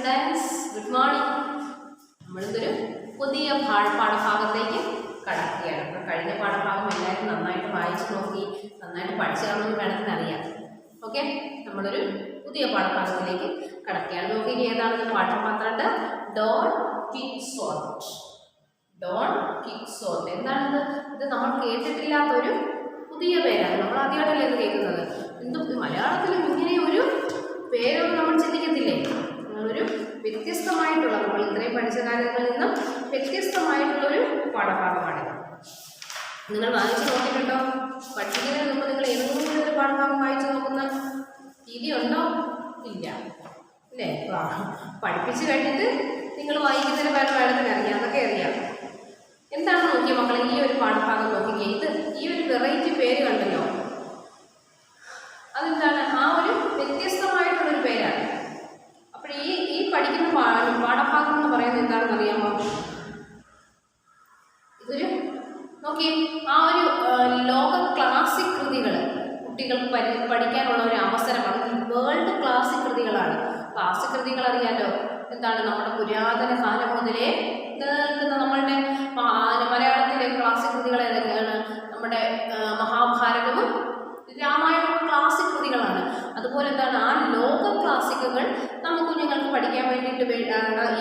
Students, good morning. നമ്മളിതൊരു പുതിയ പാഠഭാഗത്തേക്ക് കടക്കുകയാണ്. അപ്പോൾ കഴിഞ്ഞ പാഠഭാഗം എല്ലാവരും നന്നായിട്ട് വായിച്ചു നോക്കി, നന്നായിട്ട് പഠിച്ചു കാണുമെന്ന് വേണമെങ്കിൽ അറിയാം. ഓക്കെ, നമ്മളൊരു പുതിയ പാഠഭാഗത്തിലേക്ക് കടക്കുകയാണ്. നോക്കി ഏതാണെന്ന് പാഠം 12, don't kick salt. Don't kick salt എന്താണിത്? ഇത് നമ്മൾ കേട്ടിട്ടില്ലാത്തൊരു പുതിയ പേരാണ്. നമ്മൾ ആദ്യമായിട്ടല്ലേ ഇത് കേൾക്കുന്നത്. എന്ത് മലയാളത്തിലും ഇങ്ങനെ ഒരു പേരൊന്നും നമ്മൾ ചിന്തിക്കത്തില്ലേ? ഒരു വ്യത്യസ്തമായിട്ടുള്ള, നമ്മൾ ഇത്രയും പഠിച്ച കാര്യങ്ങളിൽ നിന്നും വ്യത്യസ്തമായിട്ടുള്ളൊരു പാഠഭാഗമാണിത്. നിങ്ങൾ വായിച്ചു നോക്കിയിട്ടുണ്ടോ? പഠിക്കുന്നതിന് മുമ്പ് നിങ്ങൾ ഏതെങ്കിലും ഒരു പാഠഭാഗം വായിച്ചു നോക്കുന്ന രീതി ഉണ്ടോ? ഇല്ല അല്ലേ? പഠിപ്പിച്ച് കഴിഞ്ഞിട്ട് നിങ്ങൾ വായിക്കുന്നതിന് പല വേളത്തിന് അറിയാം, അതൊക്കെ അറിയാം. എന്താണ് നോക്കിയ മക്കളെ, ഈ ഒരു പാഠഭാഗം നോക്കിക്കേ. ഇത് ഈ ഒരു വെറൈറ്റി പേര് കണ്ടല്ലോ, അതെന്താണ്? ആ ഒരു വ്യത്യസ്തമായിട്ടുള്ളൊരു പേരാണ്. അപ്പോൾ ഈ പഠിക്കുന്ന പാഠഭാഗം എന്ന് പറയുന്നത് എന്താണെന്ന് അറിയാമോ? ഇതൊരു നോക്കി, ആ ഒരു ലോക ക്ലാസിക് കൃതികൾ കുട്ടികൾക്ക് പഠിക്കാനുള്ള ഒരു അവസരമാണ്. World classic കൃതികളാണ്. ക്ലാസിക് കൃതികൾ അറിയാലോ, എന്താണ്? നമ്മുടെ പുരാതന കാലം മുതലേ നിലനിൽക്കുന്ന നമ്മളുടെ മലയാളത്തിലെ ക്ലാസിക് കൃതികൾ ഏതൊക്കെയാണ്? നമ്മുടെ മഹാഭാരതവും രാമായണവും ക്ലാസിക് കൃതികളാണ്. അതുപോലെ എന്താണ്? ആ ലോക ക്ലാസിക്കുകൾ നമുക്ക് കുഞ്ഞുങ്ങൾക്ക് പഠിക്കാൻ വേണ്ടിയിട്ട്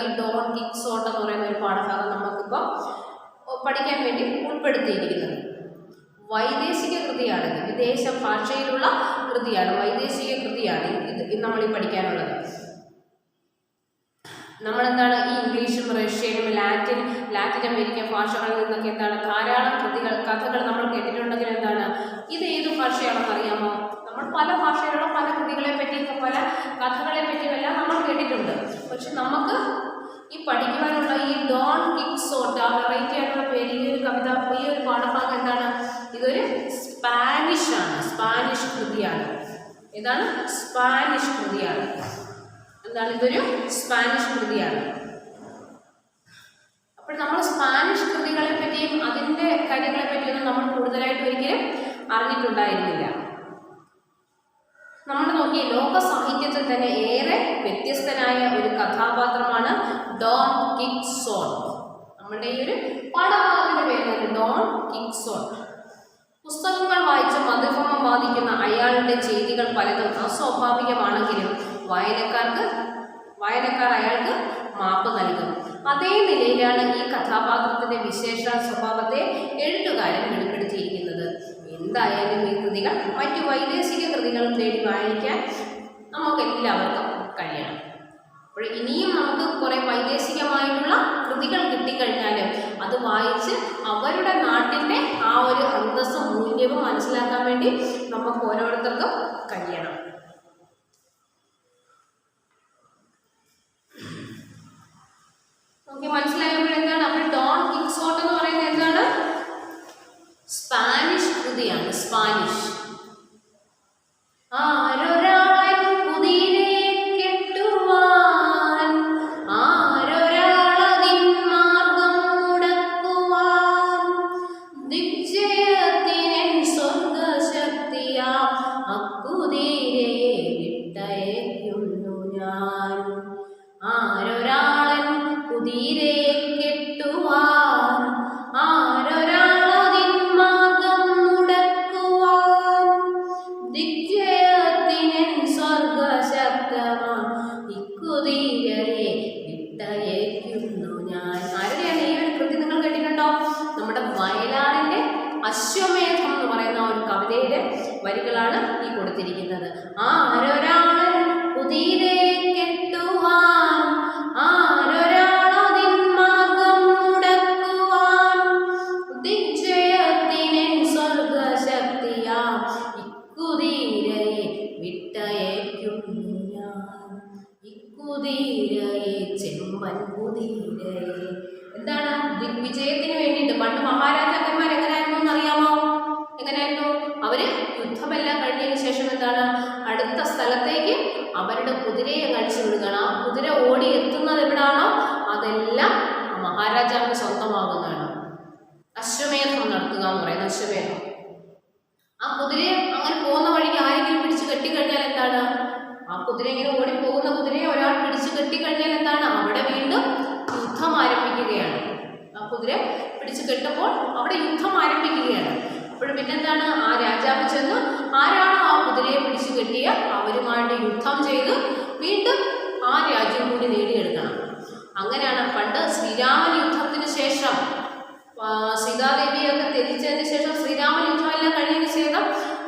ഈ ഡോണ്ട് കിക്ക് സോൾട്ട് എന്ന് പറയുന്ന ഒരു പാഠഭാഗം നമുക്കിപ്പോൾ പഠിക്കാൻ വേണ്ടി ഉൾപ്പെടുത്തിയിരിക്കുന്നത്. വൈദേശിക കൃതിയാണിത്, വിദേശ ഭാഷയിലുള്ള കൃതിയാണ്, വൈദേശിക കൃതിയാണ് ഇത് നമ്മൾ പഠിക്കാനുള്ളത്. നമ്മളെന്താണ് ഈ ഇംഗ്ലീഷും റഷ്യനും ലാറ്റിൻ അമേരിക്കൻ ഭാഷകളിൽ നിന്നൊക്കെ എന്താണ് ധാരാളം കഥകൾ നമ്മൾ കേട്ടിട്ടുണ്ടെങ്കിൽ എന്താണ് ഇത് ഏത് ഭാഷയാണെന്ന് അറിയാമോ? നമ്മൾ പല ഭാഷയിലുള്ള പല കൃതികളെ പറ്റിയൊക്കെ പല കഥകളെ പറ്റിയെല്ലാം നമ്മൾ കേട്ടിട്ടുണ്ട്. പക്ഷെ നമുക്ക് ഈ പഠിക്കുവാനുള്ള ഈ ഡോണ്ട് കിക്ക് സോൾട്ട്, ആ വെറൈറ്റി ആയിട്ടുള്ള പേര്, ഈ ഒരു കവിത, ഈ ഒരു പാഠഭാഗം എന്താണ്? ഇതൊരു സ്പാനിഷാണ്, സ്പാനിഷ് കൃതിയാണ്. ഏതാണ്? സ്പാനിഷ് കൃതിയാണ്. എന്താണ്? ഇതൊരു സ്പാനിഷ് കൃതിയാണ്. അപ്പോൾ നമ്മൾ സ്പാനിഷ് കൃതികളെ പറ്റിയും അതിൻ്റെ കാര്യങ്ങളെ പറ്റിയൊന്നും നമ്മൾ കൂടുതലായിട്ട് ഒരിക്കലും അറിഞ്ഞിട്ടുണ്ടായിരുന്നില്ല. നമ്മൾ നോക്കിയ ലോക സാഹിത്യത്തിൽ തന്നെ ഏറെ വ്യത്യസ്തനായ ഒരു കഥാപാത്രമാണ് ഡോണ്ട് കിക്ക് സോൾട്ട്. നമ്മുടെ ഈ ഒരു പാഠഭാഗത്തിൻ്റെ പേരാണ് ഡോണ്ട് കിക്ക് സോൾട്ട്. പുസ്തകങ്ങൾ വായിച്ച് മധുഭമം ബാധിക്കുന്ന അയാളുടെ ചെയ്തികൾ പലതും അസ്വാഭാവികമാണെങ്കിലും വായനക്കാർ അയാൾക്ക് മാപ്പ് നൽകും. അതേ നിലയിലാണ് ഈ കഥാപാത്രത്തിന്റെ വിശേഷ സ്വഭാവത്തെ എഴുത്തുകാരൻ വെളിപ്പെടുത്തിയിരിക്കുന്നത്. എന്തായാലും ഈ കൃതികൾ മറ്റു വൈദേശിക കൃതികളും തേടി വായിക്കാൻ നമുക്കെല്ലാവർക്കും കഴിയണം. അപ്പോൾ ഇനിയും നമുക്ക് കുറേ വൈദേശികമായിട്ടുള്ള കൃതികൾ കിട്ടിക്കഴിഞ്ഞാലും അത് വായിച്ച് അവരുടെ നാട്ടിൻ്റെ ആ ഒരു അന്തസ്സും മൂല്യവും മനസ്സിലാക്കാൻ വേണ്ടി നമുക്ക് ഓരോരുത്തർക്കും കഴിയണം. നമുക്ക് മനസ്സിലായപ്പോൾ എന്താണ്? അപ്പോൾ ഡോണ്ട് കിക്ക് സോൾട്ട് എന്ന് പറയുന്നത് എന്താണ്? സ്പാനിഷ് കൃതിയാണ്. സ്പാനിഷ്. അശ്വമേധം എന്ന് പറയുന്ന ഒരു കവിതയിലെ വരികളാണ് ഈ കൊടുത്തിരിക്കുന്നത്. ആരൊരാളൻ കുതിരെ കെട്ടുവാൻ, ആരൊരാളതിൻ മാർഗം മുടക്കുവാൻ, ദിഗ്ജയത്തിനെൻ സ്വർഗശക്തിയാം ഇക്കുതിരയെ വിട്ടയക്കുന്നു ഞാൻ, ഇക്കുതിരയെ ചെമ്പൻ കുതിരയെ. എന്താണ്? ദിഗ്വിജയത്തിന് വേണ്ടിയിട്ട് പണ്ട് മഹാരാജാക്കന്മാർ എങ്ങനെയായിരുന്നു എന്നറിയാമോ? എങ്ങനെയായിരുന്നു? അവര് യുദ്ധമെല്ലാം കഴിഞ്ഞതിന് ശേഷം എന്താണ് അടുത്ത സ്ഥലത്തേക്ക് അവരുടെ കുതിരയെ കഴിച്ചു വിടുകയാണ്. ആ കുതിര ഓടി എത്തുന്നത് എവിടാണോ അതെല്ലാം മഹാരാജാവിന് സ്വന്തമാകുന്നതാണ്. അശ്വമേധം നടത്തുക എന്ന് പറയുന്നത് അശ്വമേധം. ആ കുതിരയെ അങ്ങനെ പോകുന്ന വഴിക്ക് ആരെങ്കിലും പിടിച്ച് കെട്ടിക്കഴിഞ്ഞാൽ എന്താണ്? ആ കുതിര ഇങ്ങനെ ഓടിപ്പോകുന്ന കുതിരയെ ഒരാൾ പിടിച്ച് കെട്ടിക്കഴിഞ്ഞാൽ എന്താണ് ആ രാജാവ് ചെന്ന് ആരാണ് ആ കുതിരയെ പിടിച്ചു കെട്ടിയ അവരുമായിട്ട് യുദ്ധം ചെയ്ത് വീണ്ടും ആ രാജ്യം കൂടി നേടിയെടുക്കണം. അങ്ങനെയാണ് പണ്ട് ശ്രീരാമൻ യുദ്ധത്തിന് ശേഷം സീതാദേവിയൊക്കെ ത്യജിച്ചതിന് ശേഷം ശ്രീരാമൻ യുദ്ധമെല്ലാം കഴിഞ്ഞതിന്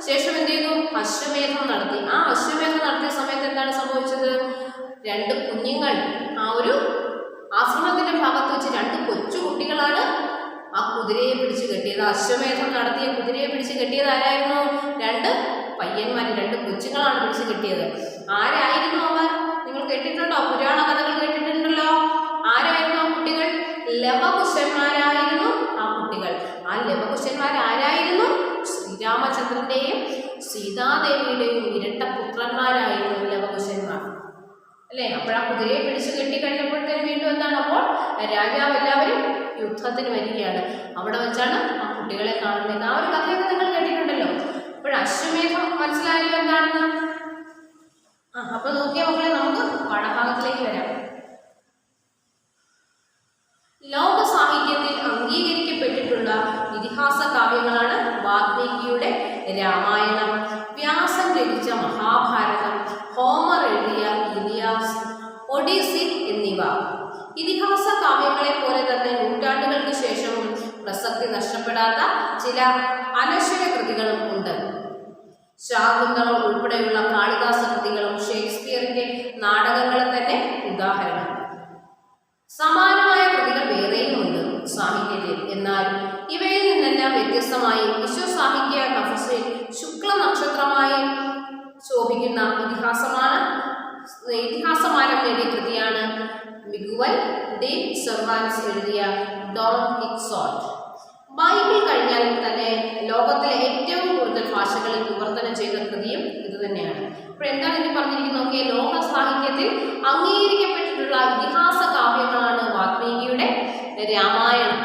ശേഷം എന്ത് ചെയ്തു? അശ്വമേധം നടത്തി. ആ അശ്വമേധം നടത്തിയ സമയത്ത് എന്താണ് സംഭവിച്ചത്? 2 കുഞ്ഞുങ്ങൾ ആ ഒരു ആശ്രമത്തിന്റെ ഭാഗത്ത് വെച്ച് 2 കൊച്ചു കുട്ടികളാണ് ആ കുതിരയെ പിടിച്ചു കെട്ടിയത്. അശ്വമേധം നടത്തിയ കുതിരയെ പിടിച്ചു കെട്ടിയത് ആരായിരുന്നു? 2 പയ്യന്മാർ, 2 കൊച്ചുങ്ങളാണ് പിടിച്ചു കെട്ടിയത്. ആരായിരുന്നു അവർ? നിങ്ങൾ കേട്ടിട്ടുണ്ടോ? പുരാണ കഥകൾ കേട്ടിട്ടുണ്ടല്ലോ. ആരായിരുന്നു ആ കുട്ടികൾ? ലവകുശന്മാരായിരുന്നു ആ കുട്ടികൾ. ആ ലവകുശന്മാരാരായിരുന്നു? ശ്രീരാമചന്ദ്രന്റെയും സീതാദേവിയുടെയും ഇരട്ട പുത്രന്മാരായിരുന്നു ലവകുശന്മാർ അല്ലേ? അപ്പോൾ ആ കുതിരയെ പിടിച്ചു കെട്ടിക്കഴിഞ്ഞപ്പോഴത്തേന് വീണ്ടും എന്താണ്? അപ്പോൾ രാജാവ് എല്ലാവരും യുദ്ധത്തിന് വരികയാണ്. അവിടെ വെച്ചാണ് ആ കുട്ടികളെ കാണുന്നത്. ആ ഒരു കഥയൊക്കെ നിങ്ങൾ കേട്ടിട്ടുണ്ടല്ലോ. അപ്പോൾ അശ്വമേധം മനസ്സിലായല്ലോ എന്താണെന്ന്. അപ്പൊ നോക്കിയ മക്കളെ, നമുക്ക് പാഠഭാഗത്തിലേക്ക് വരാം. ലോക സാഹിത്യത്തിൽ അംഗീകരിക്കപ്പെട്ടിട്ടുള്ള ഇതിഹാസ കാവ്യങ്ങളാണ് വാൽമീകിയുടെ രാമായണം, വ്യാസൻ രചിച്ച മഹാഭാരതം, ഹോമർ എഴുതിയ ഇലിയാസ്, ഒഡീസി എന്നിവ. ഇതിഹാസ കാവ്യങ്ങളെ പോലെ തന്നെ നൂറ്റാണ്ടുകൾക്ക് ശേഷവും പ്രസക്തി നഷ്ടപ്പെടാത്ത ചില അനശ്വര കൃതികളും ഉണ്ട്. ശാകുന്തളം ഉൾപ്പെടെയുള്ള കാളിദാസ കൃതികളും ഷേക്സ്പിയറിന്റെ നാടകങ്ങളും തന്നെ ഉദാഹരണം. സമാനമായ കൃതികൾ വേറെയുമുണ്ട് സാഹിത്യത്തിൽ. എന്നാൽ ഇവയിൽ നിന്നെല്ലാം വ്യത്യസ്തമായി വിശ്വസാഹിത്യ നഫസിൽ ശുക്ല നക്ഷത്രമായി ശോഭിക്കുന്ന ഇതിഹാസമാനം നേടിയ കൃതിയാണ് മിഗുവൽ ഡി സെർവാൻസ് എഴുതിയ ഡോൺ കിക്സോട്ട്. ബൈബിൾ കഴിഞ്ഞാൽ തന്നെ ലോകത്തിലെ ഏറ്റവും കൂടുതൽ ഭാഷകളിൽ വിവർത്തനം ചെയ്ത കൃതിയും ഇതുതന്നെയാണ്. അപ്പോൾ എന്താണ് ഇനി പറഞ്ഞിരിക്കുന്നത് നോക്കിയാൽ, ലോക സാഹിത്യത്തിൽ അംഗീകരിക്കപ്പെട്ടിട്ടുള്ള ഇതിഹാസ കാവ്യങ്ങളാണ് വാൽമീകിയുടെ രാമായണം.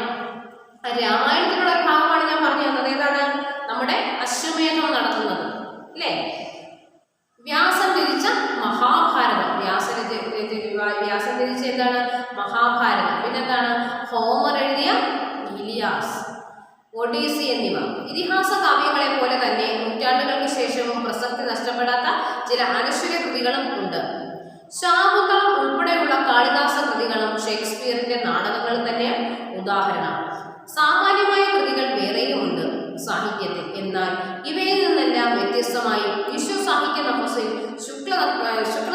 രാമായണത്തിലുള്ള ഒരു ഭാഗമാണ് ഞാൻ പറഞ്ഞു തന്നത്. ഏതാണ്? നമ്മുടെ അശ്വമേധം നടത്തുന്നത് അല്ലേ? വ്യാസൻ രചിച്ച മഹാഭാരതം, വ്യാസൻ രചിച്ച എന്താണ്? മഹാഭാരതം. പിന്നെന്താണ്? ഹോമർ എഴുതിയ ഇലിയാസ്, ഒഡീസി എന്നിവ. ഇതിഹാസ കാവ്യങ്ങളെ പോലെ തന്നെ നൂറ്റാണ്ടുകൾക്ക് ശേഷവും പ്രസക്തി നഷ്ടപ്പെടാത്ത ചില അനശ്വര കൃതികളും ഉണ്ട്. ശാകുന്തളം ഉൾപ്പെടെയുള്ള കാളിദാസ കൃതികളും ഷേക്സ്പിയറിന്റെ നാടകങ്ങളും തന്നെ ഉദാഹരണം. സാമാന്യമായ കൃതികൾ വേറെയുമുണ്ട് സാഹിത്യത്തിൽ. എന്നാൽ ഇവയിൽ നിന്നെല്ലാം വ്യത്യസ്തമായി വിശ്വസാഹിത്യ നഫസിൽ ശുക്ല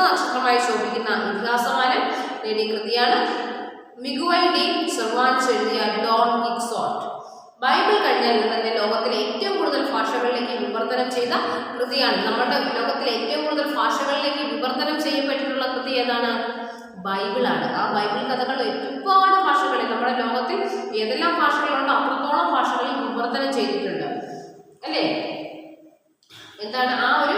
നക്ഷത്രമായി ശോഭിക്കുന്ന ഇതിഹാസമാനം നേടിയ കൃതിയാണ് മിഗുവൽ ഡി സെർവാൻസ് എഴുതിയ ഡോൺ കിക്സോട്ട്. ബൈബിൾ കഴിഞ്ഞാൽ തന്നെ ലോകത്തിലെ ഏറ്റവും കൂടുതൽ ഭാഷകളിലേക്ക് വിവർത്തനം ചെയ്ത കൃതിയാണ്. നമ്മുടെ ലോകത്തിലെ ഏറ്റവും കൂടുതൽ ഭാഷകളിലേക്ക് വിവർത്തനം ചെയ്യപ്പെട്ടിട്ടുള്ള കൃതി ഏതാണ്? ബൈബിളാണ്. ആ ബൈബിൾ കഥകൾ ഒരുപാട് ഭാഷകളിൽ, നമ്മുടെ ലോകത്തിൽ ഏതെല്ലാം ഭാഷകളുണ്ടോ അത്രത്തോളം ഭാഷകളിൽ വിവർത്തനം ചെയ്തിട്ടുണ്ട് അല്ലേ? എന്താണ് ആ ഒരു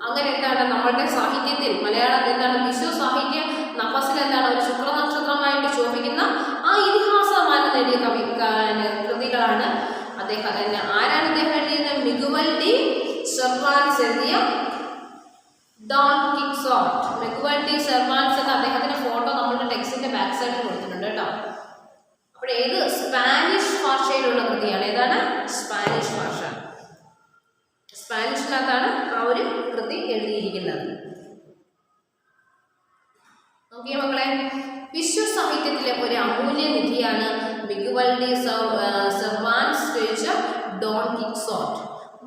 അങ്ങനെ എന്താണ് നമ്മളുടെ സാഹിത്യത്തിൽ മലയാളത്തിൽ എന്താണ് വിശ്വസാഹിത്യ നഫസിൽ എന്താണ് ഒരു ശുക്ര നക്ഷത്രമായിട്ട് ശോഭിക്കുന്ന ആ ഇതിഹാസമാനം നേടിയ കൃതികളാണ് അദ്ദേഹം. ആരാണ് ഇദ്ദേഹം എഴുതിയത്? മിഗുവൽ ഡി സെർവാൻസ് എഴുതിയ ഡോൺ കിക്സോട്ട്. മിഗുവൽ ഡി സെർവാൻസ് എന്ന അദ്ദേഹത്തിന്റെ ഫോട്ടോ നമ്മളുടെ ടെക്സ്റ്റിന്റെ ബാക്ക് സൈഡിൽ കൊടുത്തിട്ടുണ്ട് കേട്ടോ. അപ്പോൾ ഏത് സ്പാനിഷ് ഭാഷയിലുള്ള കൃതിയാണ്? ഏതാണ്? സ്പാനിഷ് ഭാഷ. സ്പാനിഷിനകത്താണ് ആ ഒരു കൃതി എഴുതിയിരിക്കുന്നത്. നോക്കിയ മക്കളെ, വിശ്വസാഹിത്യത്തിലെ ഒരു അമൂല്യ നിധിയാണ് മിഗുവൽ ഡി സെർവാൻസ് രചിച്ച ഡോൺ കിക്സോട്ട്.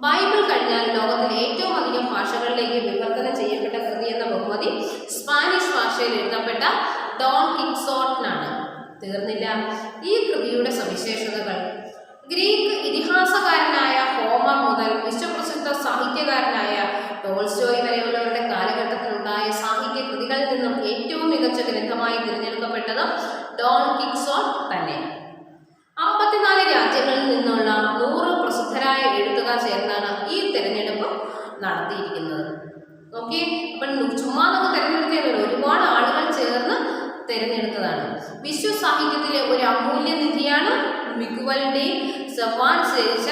ബൈബിൾ കഴിഞ്ഞാൽ ലോകത്തിലെ ഏറ്റവും അധികം ഭാഷകളിലേക്ക് വിവർത്തനം ചെയ്യപ്പെട്ട കൃതി എന്ന ബഹുമതി സ്പാനിഷ് ഭാഷയിൽ എഴുതപ്പെട്ട ഡോൺ കിക്സോട്ടിനാണ്. തീർന്നില്ല. ഈ കൃതിയുടെ സവിശേഷതകൾ: ഗ്രീക്ക് ഇതിഹാസകാരനായ ഹോമർ മുതൽ വിശ്വപ്രസിദ്ധ സാഹിത്യകാരനായ ടോൾസ്റ്റോയ് വരെയുള്ളവരുടെ കാലഘട്ടത്തിലുണ്ടായ സാഹിത്യ കൃതികളിൽ നിന്നും ഏറ്റവും മികച്ച ഗ്രന്ഥമായി തിരഞ്ഞെടുക്കപ്പെട്ടത് ഡോൺ കിക്സോട്ട് തന്നെ. 54 രാജ്യങ്ങളിൽ നിന്നുള്ള 100 പ്രസിദ്ധരായ എഴുത്തുകാർ ചേർന്നാണ് ഈ തിരഞ്ഞെടുപ്പ് നടത്തിയിരിക്കുന്നത്. ഓക്കെ, അപ്പം ചുമ്മാ നമുക്ക് തിരഞ്ഞെടുത്തതല്ല, ഒരുപാട് ആളുകൾ ചേർന്ന് തിരഞ്ഞെടുത്തതാണ്. വിശ്വസാഹിത്യത്തിലെ ഒരു അമൂല്യ നിധിയാണ് മിഗുവൽ ഡി സെർവാൻസ് രചിച്ച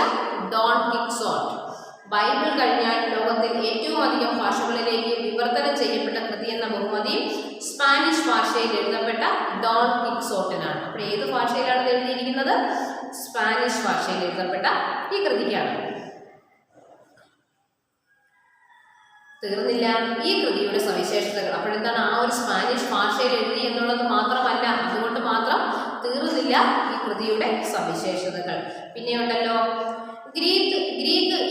ഡോൺ കിക്സോട്ട്. ബൈബിൾ കഴിഞ്ഞാൽ ലോകത്തിൽ ഏറ്റവും അധികം ഭാഷകളിലേക്ക് വിവർത്തനം ചെയ്യപ്പെട്ട കൃതി എന്ന ബഹുമതി സ്പാനിഷ് ഭാഷയിൽ എഴുതപ്പെട്ട ഡോൺ കിക്സോട്ടിനാണ്. അപ്പോൾ ഏത് ഭാഷയിലാണ് എഴുതിയിരിക്കുന്നത്? സ്പാനിഷ് ഭാഷയിൽ എഴുതപ്പെട്ട ഈ കൃതിക്കാണ്. തീർന്നില്ല ഈ കൃതിയുടെ സവിശേഷതകൾ. അപ്പോഴെന്താണ്, ആ ഒരു സ്പാനിഷ് ഭാഷയിൽ എഴുതി എന്നുള്ളത് മാത്രമല്ല, അതുകൊണ്ട് മാത്രം തീർന്നില്ല ഈ കൃതിയുടെ സവിശേഷതകൾ. പിന്നെയുണ്ടല്ലോ ഗ്രീക്ക്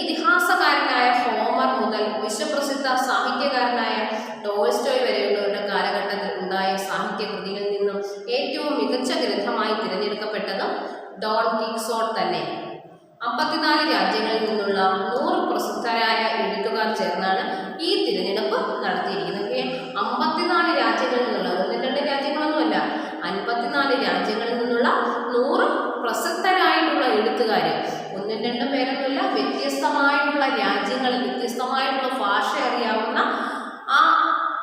ഇതിഹാസകാരനായ ഹോമർ മുതൽ വിശ്വപ്രസിദ്ധ സാഹിത്യകാരനായ ടോൾസ്റ്റോയ് വരെയുള്ളവരുടെ കാലഘട്ടത്തിൽ ഉണ്ടായ സാഹിത്യകൃതികളിൽ നിന്നും ഏറ്റവും മികച്ച ഗ്രന്ഥമായി തിരഞ്ഞെടുക്കപ്പെട്ടത് ഡോൺ കിക്സോട്ട് തന്നെ. 54 രാജ്യങ്ങളിൽ നിന്നുള്ള 100 പ്രസിദ്ധരായ എഴുത്തുകാർ ചേർന്നാണ് ഈ തിരഞ്ഞെടുപ്പ് നടത്തിയിരിക്കുന്നത്. 54 രാജ്യങ്ങളിൽ നിന്നുള്ള, 1-2 രാജ്യങ്ങളൊന്നുമല്ല, 54 രാജ്യങ്ങളിൽ നിന്നുള്ള 100 പ്രസിദ്ധരായിട്ടുള്ള എഴുത്തുകാർ, 1-2 പേരൊന്നുമില്ല, വ്യത്യസ്തമായിട്ടുള്ള രാജ്യങ്ങളിൽ വ്യത്യസ്തമായിട്ടുള്ള ഭാഷ അറിയാവുന്ന ആ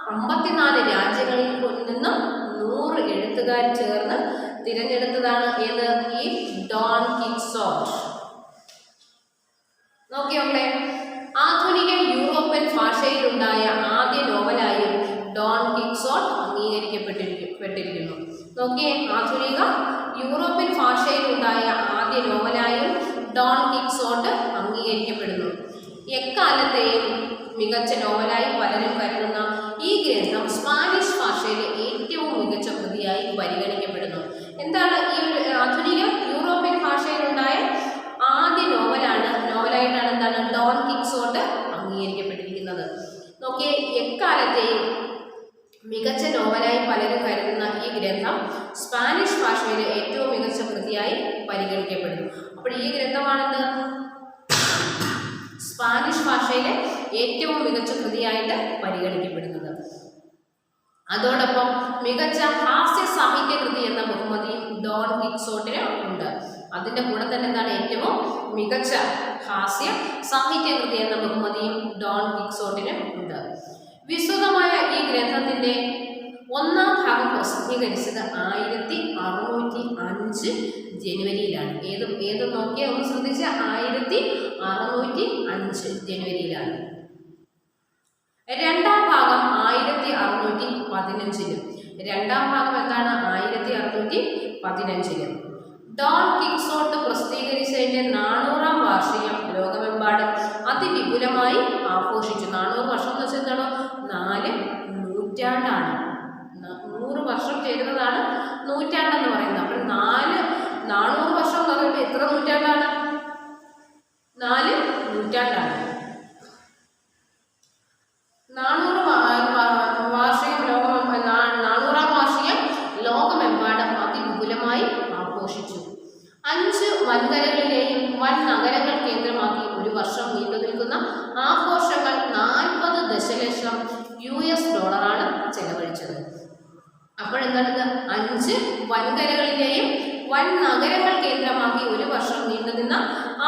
54 രാജ്യങ്ങളിൽ നിന്നും 100 എഴുത്തുകാർ ചേർന്ന് തിരഞ്ഞെടുത്തതാണ് ഏത്, ഈ ഡോൺ കിക്സോട്ട്. നോക്കിയോളെ, ആധുനിക യൂറോപ്യൻ ഭാഷയിലുണ്ടായ ആദ്യ നോവലായും ഡോൺ കിക്സോട്ട് അംഗീകരിക്കപ്പെട്ടിരിക്കുന്നു. നോക്കിയേ, ആധുനിക യൂറോപ്യൻ ഭാഷയിലുണ്ടായ ആദ്യ നോവലായും ഡോൺ കിക്സോട്ട് അംഗീകരിക്കപ്പെടുന്നു. എക്കാലത്തെയും മികച്ച നോവലായി പലരും കരുതുന്ന ഈ ഗ്രന്ഥം സ്പാനിഷ് ഭാഷയിലെ ഏറ്റവും മികച്ച കൃതിയായി പരിഗണിക്കപ്പെടുന്നു. എന്താണ് ഈ ആധുനിക യൂറോപ്യൻ ഭാഷയിലുണ്ടായ ആദ്യ നോവലായിട്ടാണ് എന്താണ് ഡോൺ കിക്സോട്ട് അംഗീകരിക്കപ്പെട്ടിരിക്കുന്നത്. നോക്കിയേ, എക്കാലത്തെയും മികച്ച നോവലായി പലരും കരുതുന്ന ഈ ഗ്രന്ഥം സ്പാനിഷ് ഭാഷയിലെ ഏറ്റവും മികച്ച കൃതിയായി പരിഗണിക്കപ്പെടുന്നു. അപ്പോൾ ഈ ഗ്രന്ഥമാണെന്ന് സ്പാനിഷ് ഭാഷയിലെ ഏറ്റവും മികച്ച കൃതിയായിട്ട് പരിഗണിക്കപ്പെടുന്നത്. അതോടൊപ്പം മികച്ച ഹാസ്യ സാഹിത്യ കൃതി എന്ന ബഹുമതിയും ഡോൺ കിക്സോട്ടിന് ഉണ്ട്. അതിൻ്റെ കൂടെ തന്നെ എന്താണ് ഏറ്റവും മികച്ച ഹാസ്യ സാഹിത്യ കൃതി എന്ന ബഹുമതിയും ഡോൺ കിക്സോട്ടിന് ഉണ്ട്. വിസ്തൃതമായ ഈ ഗ്രന്ഥത്തിൻ്റെ 1ാം ഭാഗം പ്രസിദ്ധീകരിച്ചത് 1605 ജനുവരിയിലാണ്. ഏത് നോക്കിയാൽ ഒന്ന് ശ്രദ്ധിച്ച 1605 ജനുവരിയിലാണ്. 2ാം ഭാഗം 1615-ലും. 2ാം ഭാഗം എന്താണ് 1615-ലും. ഡോൺ കിക്സോട്ട് പ്രസിദ്ധീകരിച്ചതിൻ്റെ 400-ാം വാർഷികം ലോകമെമ്പാടും അതിവിപുലമായി ആഘോഷിച്ചു. 400 വർഷം എന്ന് വെച്ചാൽ എന്താണ്, 4 നൂറ്റാണ്ടാണ്. 100 വർഷം ചേരുന്നതാണ് നൂറ്റാണ്ടെന്ന് പറയുന്നത്. അപ്പോൾ 400 വർഷം എന്ന് പറയുമ്പോൾ എത്ര നൂറ്റാണ്ടാണ്? 4 നൂറ്റാണ്ടാണ്. 400-ാം വാർഷികം ലോകമെമ്പാടും അതിവിപുലമായി ആഘോഷിച്ചു. 5 വൻകരകളിലെയും വൻ നഗരങ്ങൾ കേന്ദ്രമാക്കി ഒരു വർഷം നീണ്ടു നിൽക്കുന്ന ആഘോഷങ്ങൾ 40 ദശലക്ഷം US ഡോളറാണ് ചെലവഴിച്ചത്. അപ്പോഴെന്താണ്, 5 വൻകരകളിലെയും വൻ നഗരങ്ങൾ കേന്ദ്രമാക്കി ഒരു വർഷം നീണ്ടുനിന്ന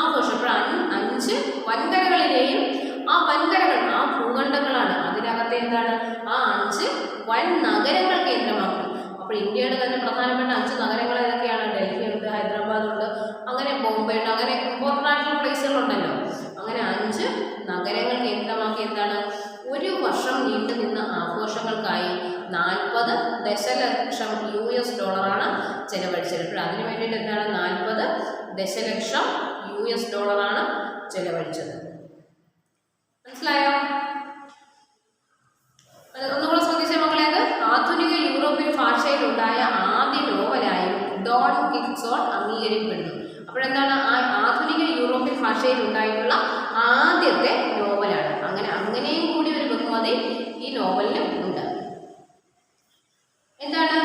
ആഘോഷം. അപ്പോൾ 5 വൻകരകളിലെയും ആ വൻകരകൾ ആ ഭൂഖണ്ഡങ്ങളാണ്, അതിനകത്തെ എന്താണ് ആ 5 വൻ നഗരങ്ങൾ കേന്ദ്രമാക്കി. അപ്പോൾ ഇന്ത്യയുടെ തന്നെ പ്രധാനപ്പെട്ട 5 നഗരങ്ങൾ ഏതൊക്കെയാണ്? ഡൽഹി ഉണ്ട്, ഹൈദരാബാദ് ഉണ്ട്, അങ്ങനെ ബോംബെ ഉണ്ട്, അങ്ങനെ ഇമ്പോർട്ടൻ്റ് ആയിട്ടുള്ള പ്ലേസുകളുണ്ടല്ലോ. അങ്ങനെ 5 നഗരങ്ങൾ കേന്ദ്രമാക്കി എന്താണ് ഒരു വർഷം നീണ്ടു നിന്ന ആഘോഷങ്ങൾക്കായി 40 ദശലക്ഷം US ഡോളറാണ് ചെലവഴിച്ചത്. അപ്പോൾ അതിനു വേണ്ടിയിട്ട് എന്താണ് 40 ദശലക്ഷം US ഡോളറാണ് ചെലവഴിച്ചത്. മനസ്സിലായോ? ഒന്നുകൂടെ ശ്രദ്ധിച്ച മക്കളെ, അത് ആധുനിക യൂറോപ്യൻ ഭാഷയിലുണ്ടായ ആദ്യ നോവലായും ഡോൺ കിക്സോട്ട് അംഗീകരിക്കപ്പെടുന്നു. അപ്പോഴെന്താണ് ആധുനിക യൂറോപ്യൻ ഭാഷയിൽ ഉണ്ടായിട്ടുള്ള ആദ്യത്തെ നോവലാണ്. അങ്ങനെയും കൂടി ഒരു ബഹുമതി ഈ നോവലിനും ഉണ്ട്. എന്താണ്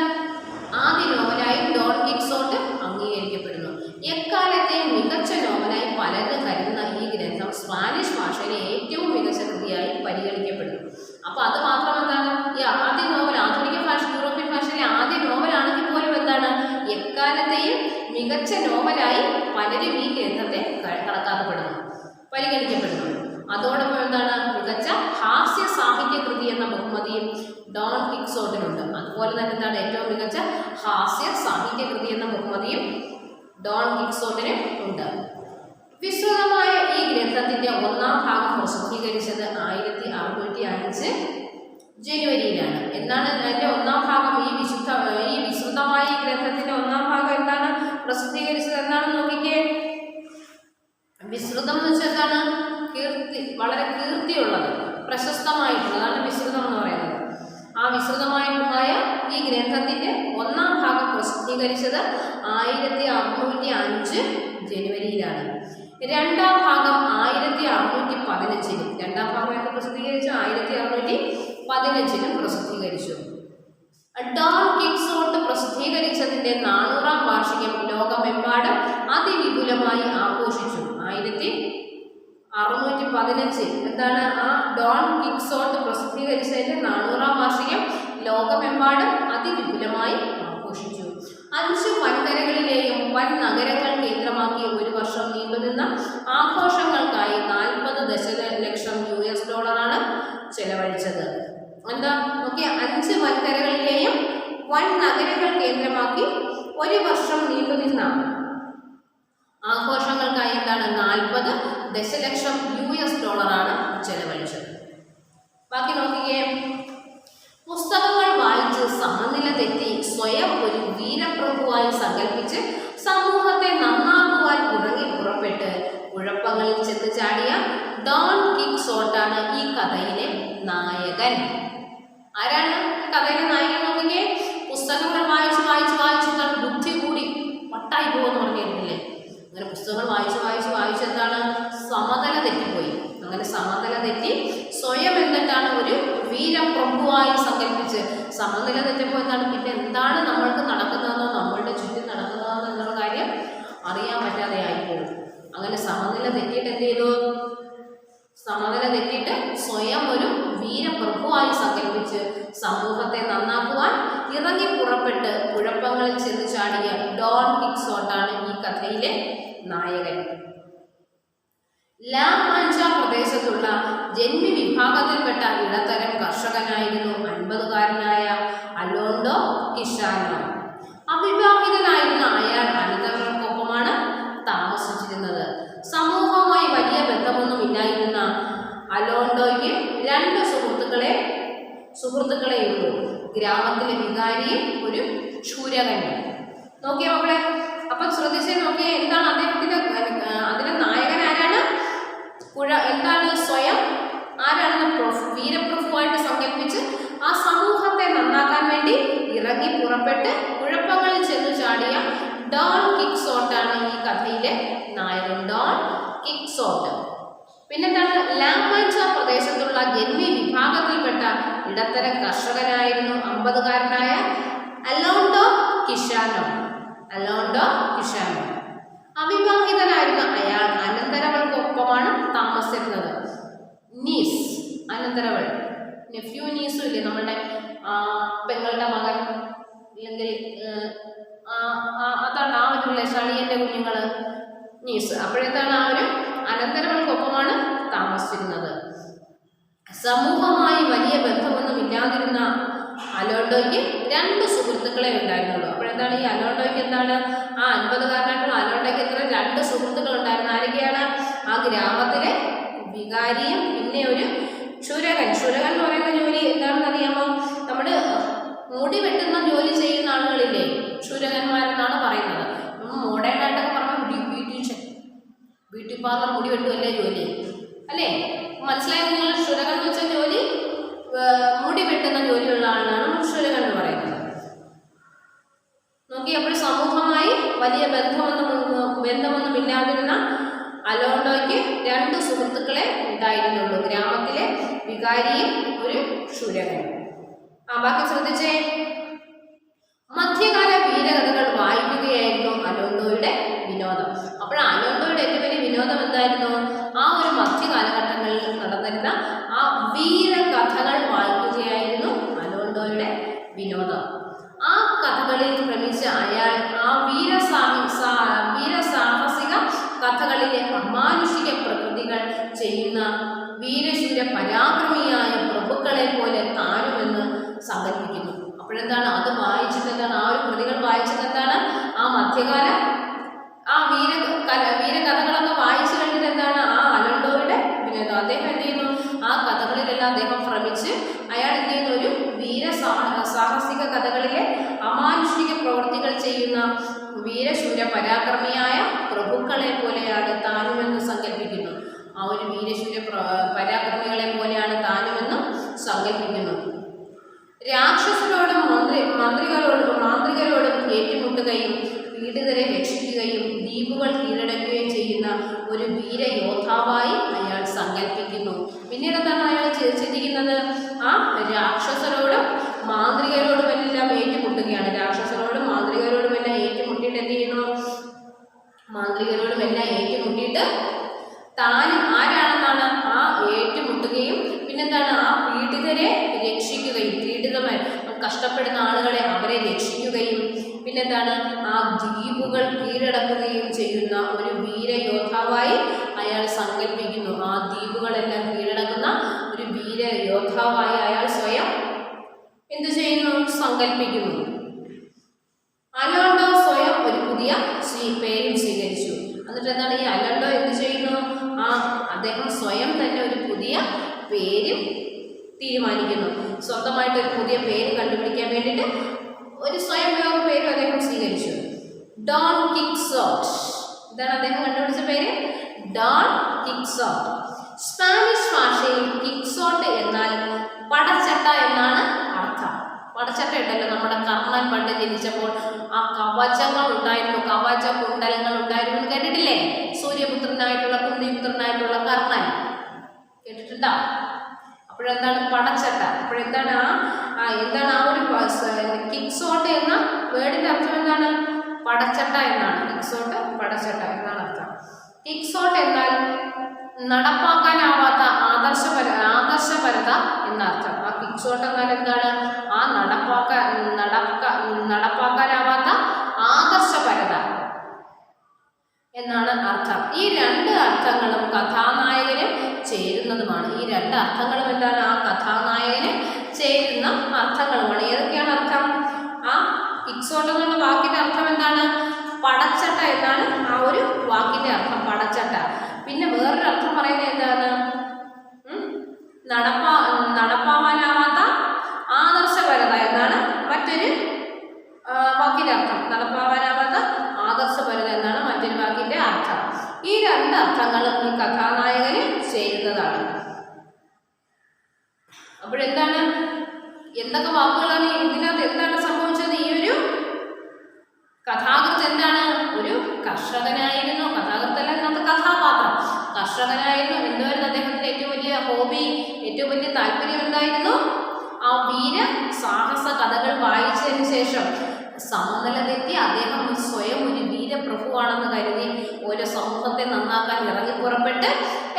ആദ്യ നോവലായും ഡോൺ കിക്സോട്ട് അംഗീകരിക്കപ്പെടുന്നു. എക്കാലത്തെയും മികച്ച നോവലായി പലരും കരുതുന്ന ഈ ഗ്രന്ഥം സ്പാനിഷ് ഭാഷയിലെ ഏറ്റവും മികച്ച കൃതിയായി പരിഗണിക്കപ്പെടുന്നു. അപ്പോൾ അത് മാത്രം എന്താണ് ഈ ആദ്യ നോവൽ ആധുനിക ഭാഷ യൂറോപ്യൻ ഭാഷയിലെ ആദ്യ നോവലാണെങ്കിൽ പോലും എന്താണ് എക്കാലത്തെയും മികച്ച നോവലായി പലരും ഈ ഗ്രന്ഥത്തെ കണക്കാക്കപ്പെടുന്നു, പരിഗണിക്കപ്പെടുന്നു. അതോടൊപ്പം എന്താണ് മികച്ച ഹാസ്യ സാഹിത്യ കൃതി എന്ന ബഹുമതിയും ഡോൺ കിക്സോട്ടിനുണ്ട്. അതുപോലെ തന്നെ എന്താണ് ഏറ്റവും മികച്ച ഹാസ്യ സാഹിത്യ കൃതി എന്ന ബഹുമതിയും ഡോൺ കിക്സോട്ടിന് ഉണ്ട്. വിസ്തൃതമായ ഈ ഗ്രന്ഥത്തിന്റെ 1ാം ഭാഗം പ്രസിദ്ധീകരിച്ചത് 1605 ജനുവരിയിലാണ്. എന്താണ് അതിന്റെ 1ാം ഭാഗം? ഈ വിസ്തൃതമായ ഈ ഗ്രന്ഥത്തിന്റെ 1ാം ഭാഗം എന്താണ് പ്രസിദ്ധീകരിച്ചത്? എന്താണെന്ന് നോക്കിക്കേ. വിസ്തൃതം എന്ന് വെച്ചാൽ എന്താണ്? വളരെ കീർത്തിയുള്ളത്, പ്രശസ്തമായ വിസ്തൃതമായിട്ടുള്ളതാണ് വിസ്തൃതം എന്ന് പറയുന്നത്. ആ വിസ്തൃതമായിട്ടുമായ ഈ ഗ്രന്ഥത്തിന്റെ 1-ാം ഭാഗം പ്രസിദ്ധീകരിച്ചത് 1605 ജനുവരിയിലാണ്. 2-ാം ഭാഗം 1615-ലും. 2-ാം ഭാഗം എന്ന് പ്രസിദ്ധീകരിച്ചു 1615-ലും പ്രസിദ്ധീകരിച്ചു. ഡോൺ കിക്സോട്ട് പ്രസിദ്ധീകരിച്ചതിന്റെ 400-ാം വാർഷികം ലോകമെമ്പാടും അതിവിപുലമായി ആഘോഷിച്ചു. 1615 എന്താണ് ആ ഡോൺ കിക്സോട്ട് പ്രസിദ്ധീകരിച്ചതിന്റെ 400-ാം വാർഷികം ലോകമെമ്പാടും അതിവിപുലമായി ആഘോഷിച്ചു. 5 വൻകരകളിലെയും വൻ നഗരങ്ങൾ കേന്ദ്രമാക്കി ഒരു വർഷം നീണ്ടുനിന്ന ആഘോഷങ്ങൾക്കായി $40 ദശലക്ഷം ചെലവഴിച്ചത്. എന്താ നോക്കിയ 5 വൻകരകളിലെയും വൻ നഗരങ്ങൾ കേന്ദ്രമാക്കി ഒരു വർഷം നീണ്ടുനിന്ന ആഘോഷങ്ങൾക്കായി എന്താണ് $40 ദശലക്ഷം ചെലവഴിച്ചത്. ബാക്കി നോക്കിയേ. പുസ്തകങ്ങൾ വായിച്ച് സമനില തെറ്റി സ്വയം ഒരു വീരപ്രഭുവായി സങ്കല്പിച്ച് സമൂഹത്തെ നന്നാക്കുവാൻ ഇറങ്ങി പുറപ്പെട്ട് കുഴപ്പങ്ങളിൽ ചെന്ന് ചാടിയ ഡോൺ കിക്സോട്ടാണ് ഈ കഥയിലെ നായകൻ. ആരാണ് ഈ കഥയിലെ നായകൻ നോക്കിയേ. പുസ്തകങ്ങൾ വായിച്ച് വായിച്ച് വായിച്ച് എന്താണ് ബുദ്ധി കൂടി വട്ടായി പോകുമെന്ന് പറഞ്ഞിരുന്നില്ലേ. അങ്ങനെ പുസ്തകങ്ങൾ വായിച്ച് വായിച്ച് വായിച്ച് എന്താണ് സമതല തെറ്റിപ്പോയി. അങ്ങനെ സമതല തെറ്റി സ്വയം എന്നിട്ടാണ് ഒരു വീരപ്രഭുവായി സങ്കല്പിച്ച് സമനില തെറ്റപ്പോൾ എന്താണ് പിന്നെ എന്താണ് നമ്മൾക്ക് നടക്കുന്നതെന്നോ നമ്മളുടെ ചുറ്റും നടക്കുന്നതെന്നോ എന്നുള്ള കാര്യം അറിയാൻ പറ്റാതെ ആയിപ്പോകും. അങ്ങനെ സമനില തെറ്റിയിട്ട് എന്ത് ചെയ്തു? സമനില തെറ്റിയിട്ട് സ്വയം ഒരു വീരപ്രഭുവായി സങ്കല്പിച്ച് സമൂഹത്തെ നന്നാക്കുവാൻ ഇറങ്ങി പുറപ്പെട്ട് കുഴപ്പങ്ങളിൽ ചെന്ന് ചാടിയ ഡോൺ കിക്സോട്ടാണ് ഈ കഥയിലെ നായകൻ. ലാ മാഞ്ച പ്രദേശത്തുള്ള ജന്മി വിഭാഗത്തിൽപ്പെട്ട ഇടത്തരം കർഷകനായിരുന്നു 50-കാരനായ അലോണ്ടോ കിഷാനോ. അവിവാഹിതനായിരുന്ന അയാൾ അനന്തരങ്ങൾക്കൊപ്പമാണ് താമസിച്ചിരുന്നത്. സമൂഹവുമായി വലിയ ബന്ധമൊന്നും ഇല്ലായിരുന്ന അലോണ്ടോയ്ക്ക് 2 സുഹൃത്തുക്കളെ ഉള്ളൂ. ഗ്രാമത്തിലെ വികാരിയും ഒരു ക്ഷൂരകനും. നോക്കിയ മക്കളെ, അപ്പം ശ്രദ്ധിച്ച് നോക്കിയ എന്താണ് അദ്ദേഹത്തിന്റെ അതിലെ നായകൻ ആരാണ്? എന്താണ് സ്വയം ആരാണെന്ന് വീരപ്രഭുവായിട്ട് സങ്കല്പിച്ച് ആ സമൂഹത്തെ നന്നാക്കാൻ വേണ്ടി ഇറങ്ങി പുറപ്പെട്ട് കുഴപ്പങ്ങളിൽ ചെന്ന് ചാടിയ ഡോൺ കിക്സോട്ടാണ് ഈ കഥയിലെ നായകൻ. Don Quixote. പിന്നെന്താണ്? ലാമാഞ്ച പ്രദേശത്തുള്ള ജന്മി വിഭാഗത്തിൽപ്പെട്ട ഇടത്തരം കർഷകനായിരുന്നു 50-കാരനായ അലോണ്ടോ കിഷാനോ. അവിവാഹിതനായിരുന്ന അയാൾ അനന്തരവൾക്കൊപ്പമാണ് താമസിച്ചിരുന്നത്. നീസ്, അനന്തരവൾ, നെഫ്യൂ നീസും ഇല്ലേ നമ്മളുടെ പെങ്ങളുടെ മകൻ, അല്ലെങ്കിൽ അതാണ് ആ ഒരു അളിയൻ്റെ കുഞ്ഞുങ്ങള് നീസ്. അപ്പോഴെന്താണ് ആ ഒരു അനന്തരവൾക്കൊപ്പമാണ് താമസിച്ചിരുന്നത്. സമൂഹമായി വലിയ ബന്ധമൊന്നും ഇല്ലാതിരുന്ന അലോണ്ടോയ്ക്ക് 2 സുഹൃത്തുക്കളെ ഉണ്ടായിരുന്നുള്ളൂ. അപ്പോഴെന്താണ് ഈ അലോണ്ടോയ്ക്ക് എന്താണ് ആ 50-കാരനായിട്ടുള്ള അലോണ്ടോയ്ക്ക് എത്ര 2 സുഹൃത്തുക്കൾ ഉണ്ടായിരുന്നു. ആരൊക്കെയാണ്? ആ ഗ്രാമത്തിലെ വികാരിയും പിന്നെ ഒരു ക്ഷുരകൻ. ക്ഷുരകൻ എന്ന് പറയുന്ന ജോലി എന്താണെന്ന് അറിയാമോ? നമ്മുടെ മുടി വെട്ടുന്ന ജോലി ചെയ്യുന്ന ആളുകളില്ലേ ക്ഷുരകന്മാരെന്നാണ് പറയുന്നത്. മോഡേൺ ആയിട്ടൊക്കെ പറഞ്ഞാൽ ബ്യൂട്ടി പാർലർ മുടി വെട്ടുമല്ലേ ജോലി അല്ലേ? മനസ്സിലായി നിങ്ങൾ? ക്ഷുരകൻ എന്ന് വെച്ചാൽ ജോലി മുടി വെട്ടുന്ന ജോലിയുള്ള ആളാണ് ക്ഷുരകൻ എന്ന് പറയുന്നത്. നോക്കി, അപ്പോൾ സമൂഹമായി വലിയ ബന്ധമൊന്നും ഇല്ലാതിരുന്ന അലോണ്ടോയ്ക്ക് 2 സുഹൃത്തുക്കളെ ഉണ്ടായിരുന്നുള്ളൂ. ഗ്രാമത്തിലെ വികാരിയും ഒരു ക്ഷുരകനും. ബാക്കി ശ്രദ്ധിച്ചേ. മധ്യകാല വീരകഥകൾ വായിക്കുകയായിരുന്നു അലോണ്ടോയുടെ വിനോദം. അപ്പോൾ അലോണ്ടോയുടെ ഏറ്റവും വലിയ വിനോദം എന്തായിരുന്നു? ആ ഒരു മധ്യകാലഘട്ടങ്ങളിൽ നടന്നിരുന്ന ആ വീരകഥകൾ വായിക്കുകയായിരുന്നു അലോണ്ടോയുടെ വിനോദം. ആ കഥകളിൽ ഭ്രമിച്ച അയാൾ ആ വീരസാഹസിക കഥകളിലെ അമാനുഷിക പ്രകൃതികൾ ചെയ്യുന്ന വീരശൂര പരാക്രമിയായ പ്രഭുക്കളെ പോലെ താനുമെന്ന് സങ്കല്പിക്കുന്നു. അപ്പോഴെന്താണ് അത് വായിച്ചിട്ട് എന്താണ് ആ ഒരു കൃതികൾ വായിച്ചിട്ട് എന്താണ് ആ മധ്യകാല ആ വീരകഥകളൊക്കെ വായിച്ചു കഴിഞ്ഞിട്ട് എന്താണ് ആ അലോണ്ടോയുടെ വിനോദം. അദ്ദേഹം എന്ത് ചെയ്യുന്നു? ആ കഥകളിലെല്ലാം അദ്ദേഹം ഭ്രമിച്ച് അയാൾ എന്ത് ചെയ്യുന്നു? ഒരു സാഹസിക കഥകളിലെ അമാനുഷിക പ്രവൃത്തികൾ ചെയ്യുന്ന വീരശൂര പരാക്രമിയായ പ്രഭുക്കളെ പോലെയാണ് താനുമെന്ന് സങ്കല്പിക്കുന്നു. ആ ഒരു വീരശൂര പരാക്രമികളെ പോലെയാണ് താനുമെന്നും സങ്കല്പിക്കുന്നു. രാക്ഷസരോടും മാന്ത്രികരോടും ഏറ്റുമുട്ടുകയും പീഡിതരെ രക്ഷിക്കുകയും ദ്വീപുകൾ കീഴടക്കുകയും ചെയ്യുന്ന ഒരു വീരയോദ്ധാവായി അയാൾ സങ്കല്പിക്കുന്നു. പിന്നീട് എന്താണ് അയാൾ ചിന്തിക്കുന്നത്? ആ രാക്ഷസരോടും മാന്ത്രികരോടുമെല്ലാം ഏറ്റുമുട്ടുകയാണ്. രാക്ഷസരോടും മാന്ത്രികരോടുമെല്ലാം ഏറ്റുമുട്ടിയിട്ട് എന്ത് ചെയ്യുന്നു? മാന്ത്രികരോടുമെല്ലാം ഏറ്റുമുട്ടിയിട്ട് താൻ ആരാണെന്നാണ് ആ ഏറ്റുമുട്ടുകയും പിന്നെന്താണ് ആ പീഡിതരെ രക്ഷിക്കുകയും പീഡിതമായി കഷ്ടപ്പെടുന്ന ആളുകളെ അവരെ രക്ഷിക്കുകയും പിന്നെന്താണ് ആ ദ്വീപുകൾ കീഴടക്കുകയും ചെയ്യുന്ന ഒരു വീരയോദ്ധാവായി അയാൾ സങ്കല്പിക്കുന്നു. ആ ദ്വീപുകളെല്ലാം കീഴടക്കുന്ന ഒരു വീരയോദ്ധാവായി അയാൾ സ്വയം എന്തു ചെയ്യുന്നു? സങ്കല്പിക്കുന്നു. അലോണ്ടോ സ്വയം ഒരു പുതിയ പേരും സ്വീകരിച്ചു. എന്നിട്ട് എന്താണ് ഈ അലോണ്ടോ എന്ത് ചെയ്യുന്നു? അദ്ദേഹം സ്വയം തന്നെ ഒരു പുതിയ പേരും തീരുമാനിക്കുന്നു. സ്വന്തമായിട്ട് ഒരു പുതിയ പേര് കണ്ടുപിടിക്കാൻ വേണ്ടിയിട്ട് ഒരു സ്വയംഭോഗ പേരും അദ്ദേഹം സ്വീകരിച്ചു. Don Quixote. ഇതാണ് അദ്ദേഹം കണ്ടുപിടിച്ച പേര്, ഡോൺ കിക്സോട്ട്. സ്പാനിഷ് ഭാഷയിൽ കിക്സോട്ട് എന്നാൽ പടച്ചട്ട എന്നാണ് അർത്ഥം. പടച്ചട്ട ഉണ്ടല്ലോ, നമ്മുടെ കർണൻ പണ്ട് ജനിച്ചപ്പോൾ ആ കവചങ്ങൾ ഉണ്ടായിരുന്നു, കവച കുണ്ടലങ്ങൾ ഉണ്ടായിരുന്നു കേട്ടിട്ടില്ലേ? സൂര്യപുത്രനായിട്ടുള്ള കുന്തിപുത്രനായിട്ടുള്ള കർണൻ കേട്ടിട്ടുണ്ടോ? അപ്പോഴെന്താണ് പടച്ചട്ട? അപ്പോഴെന്താണ് എന്താണ് ആ ഒരു കിക്സോട്ട് എന്ന വേർഡിന്റെ അർത്ഥം എന്താണ്? പടച്ചട്ട എന്നാണ്. കിക്സോട്ട് പടച്ചട്ട എന്നാണ് അർത്ഥം. കിക്സോട്ട് എന്നാൽ നടപ്പാക്കാനാവാത്ത ആദർശപരത എന്നർത്ഥം. ആ കിക്സോട്ട് എന്നാൽ എന്താണ്? ആ നടപ്പാക്കാനാവാത്ത ആദർശപരത എന്നാണ് അർത്ഥം. ഈ രണ്ട് അർത്ഥങ്ങളും കഥാനായകന് ചേരുന്നതുമാണ്. ഈ രണ്ട് അർത്ഥങ്ങളും എന്താണ്? ആ കഥാനായകന് ചേരുന്ന അർത്ഥങ്ങളുമാണ്. ഏതൊക്കെയാണ് അർത്ഥം? ആ കിക്സോട്ട് എന്നുള്ള വാക്കിന്റെ അർത്ഥം എന്താണ്? പടച്ചട്ട എന്നാണ് ആ ഒരു വാക്കിന്റെ അർത്ഥം, പടച്ചട്ട. പിന്നെ വേറൊരു അർത്ഥം പറയുന്നത് എന്താണ്? നടപ്പാവാനാവാത്ത ആദർശപരത എന്നാണ് മറ്റൊരു വാക്കിന്റെ അർത്ഥം. നടപ്പാവാനാവാത്ത ആദർശപരത എന്നാണ് മറ്റൊരു വാക്കിന്റെ അർത്ഥം. ഈ രണ്ട് അർത്ഥങ്ങളും ഈ കഥാനായകന് ചേരുന്നതാണ്. അപ്പോഴെന്താണ്, എന്തൊക്കെ വാക്കുകളാണ് ഇതിനകത്ത് എന്താണ് സംഭവിച്ചത്? ഈ ഒരു കഥാകൃത്ത് എന്താണ്? ഒരു കർഷകനായിരുന്നു. കഥാകൃത്തല്ല, ഇതിനകത്ത് കഥാപാത്രം കർഷകനായിരുന്നു. എന്തായിരുന്നു അദ്ദേഹത്തിന്റെ ഏറ്റവും വലിയ ഹോബി, ഏറ്റവും വലിയ താല്പര്യം എന്തായിരുന്നു? ആ വീര സാഹസ കഥകൾ വായിച്ചതിന് ശേഷം സമനില തെറ്റി അദ്ദേഹം സ്വയം ഒരു വീരപ്രഭുവാണെന്ന് കരുതി ഓരോ സമൂഹത്തെ നന്നാക്കാൻ ഇറങ്ങി പുറപ്പെട്ട്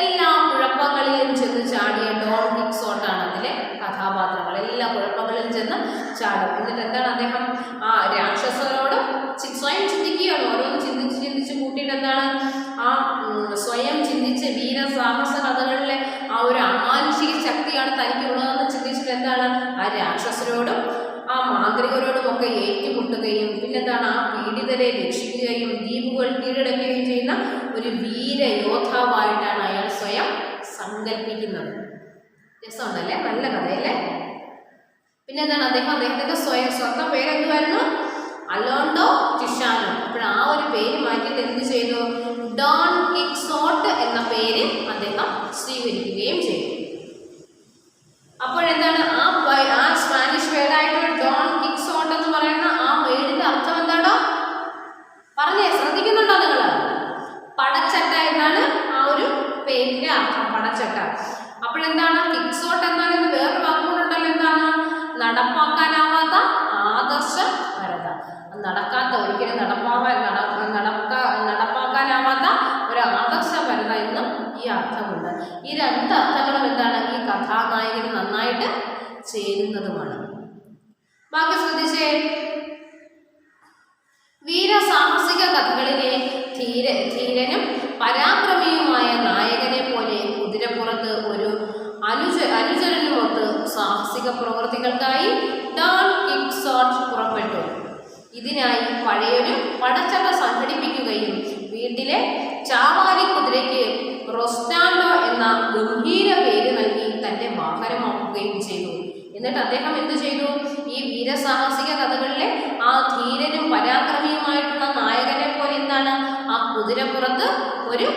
എല്ലാ കുഴപ്പങ്ങളിലും ചെന്ന് ചാടിയ ഡോൺ കിക്സോട്ടാണ് അതിലെ കഥാപാത്രങ്ങൾ. എല്ലാ കുഴപ്പങ്ങളിലും ചെന്ന് ചാടും. എന്നിട്ട് എന്താണ് അദ്ദേഹം ആ രാക്ഷസരോട് സ്വയം ചിന്തിക്കുകയാണ്. ഓരോന്ന് ചിന്തിച്ച് കൂട്ടിയിട്ട് എന്താണ് ആ സ്വയം ചിന്തിച്ച് വീരസാഹസ കഥകളിലെ ആ ഒരു അമാനുഷിക ശക്തിയാണ് തനിക്കുള്ളതെന്ന് ചിന്തിച്ചിട്ട് എന്താണ് ആ രാക്ഷസരോടും ആ മാന്ത്രികരോടുമൊക്കെ ഏറ്റുമുട്ടുകയും പിന്നെന്താണ് ആ പീഡിതരെ രക്ഷിക്കുകയും ദ്വീപുകൾ കീഴടക്കുകയും ചെയ്യുന്ന ഒരു വീരയോദ്ധാവായിട്ടാണ് അയാൾ സ്വയം സങ്കല്പിക്കുന്നത്. രസമുണ്ടല്ലേ? നല്ല കഥയല്ലേ? പിന്നെന്താണ് അദ്ദേഹത്തിന്റെ സ്വന്തം പേരെന്തുവായിരുന്നു? അലോണ്ടോ ടിഷാനോ. അപ്പോൾ ആ ഒരു പേര് മാറ്റിയിട്ട് എന്ത് ചെയ്തു? ഡോൺ കിക്സോട്ട് എന്ന പേര് അദ്ദേഹം സ്വീകരിക്കുകയും ചെയ്തു. അപ്പോഴെന്താണ് ആ സ്പാനിഷ് വേർഡായിട്ടുള്ള ഡോൺ കിക്സോട്ട് എന്ന് പറയുന്ന ആ വേർഡിന്റെ അർത്ഥം എന്താണോ പറഞ്ഞേ? ശ്രദ്ധിക്കുന്നുണ്ടോ നിങ്ങൾ? പടച്ചട്ട എന്നാണ് ആ ഒരു പേരിന്റെ അർത്ഥം, പടച്ചട്ട. അപ്പോഴെന്താണ് കിക്സോട്ട് എന്ന് പറയുന്നത് വേറൊരു വാക്കുകൊണ്ടുണ്ടല്ലോ, എന്താണ്? നടപ്പാക്കാനാവാത്ത ആദർശപരത. ഒരിക്കലും നടപ്പാക്കാനാവാത്ത ഒരു ആദർശപരത എന്നും ഈ അർത്ഥമുണ്ട്. ഈ രണ്ട് അർത്ഥങ്ങളും എന്താണ് ഈ കഥാനായകന് നന്നായിട്ട് ചേരുന്നതുമാണ്. ബാക്കി ശ്രദ്ധിച്ചേ. വീരസാഹസിക കഥകളിലെ ധീരനും പരാക്രമിയുമായ നായകനെ പോലെ കുതിരപ്പുറത്ത് ഒരു അനുചരനുമൊത്ത് സാഹസിക പ്രവൃത്തികൾക്കായി ഡോൺ കിക്സോട്ട് പുറപ്പെട്ടു. ഇതിനായി പഴയൊരു പടച്ചട്ട സംഘടിപ്പിക്കുകയും വീട്ടിലെ ചാവാലി കുതിരയ്ക്ക് റൊസ്റ്റാൻഡോ എന്ന ഗംഭീര പേര് നൽകി തന്റെ വാഹനമാക്കുകയും ചെയ്തു. എന്നിട്ട് അദ്ദേഹം എന്ത് ചെയ്തു? ഈ വീരസാഹസിക കഥകളിലെ ആ ധീരനും പരാക്രമിയുമായിട്ടുള്ള നായകനെ പോലെ എന്താണ് ആ കുതിരപ്പുറത്ത് ഒരു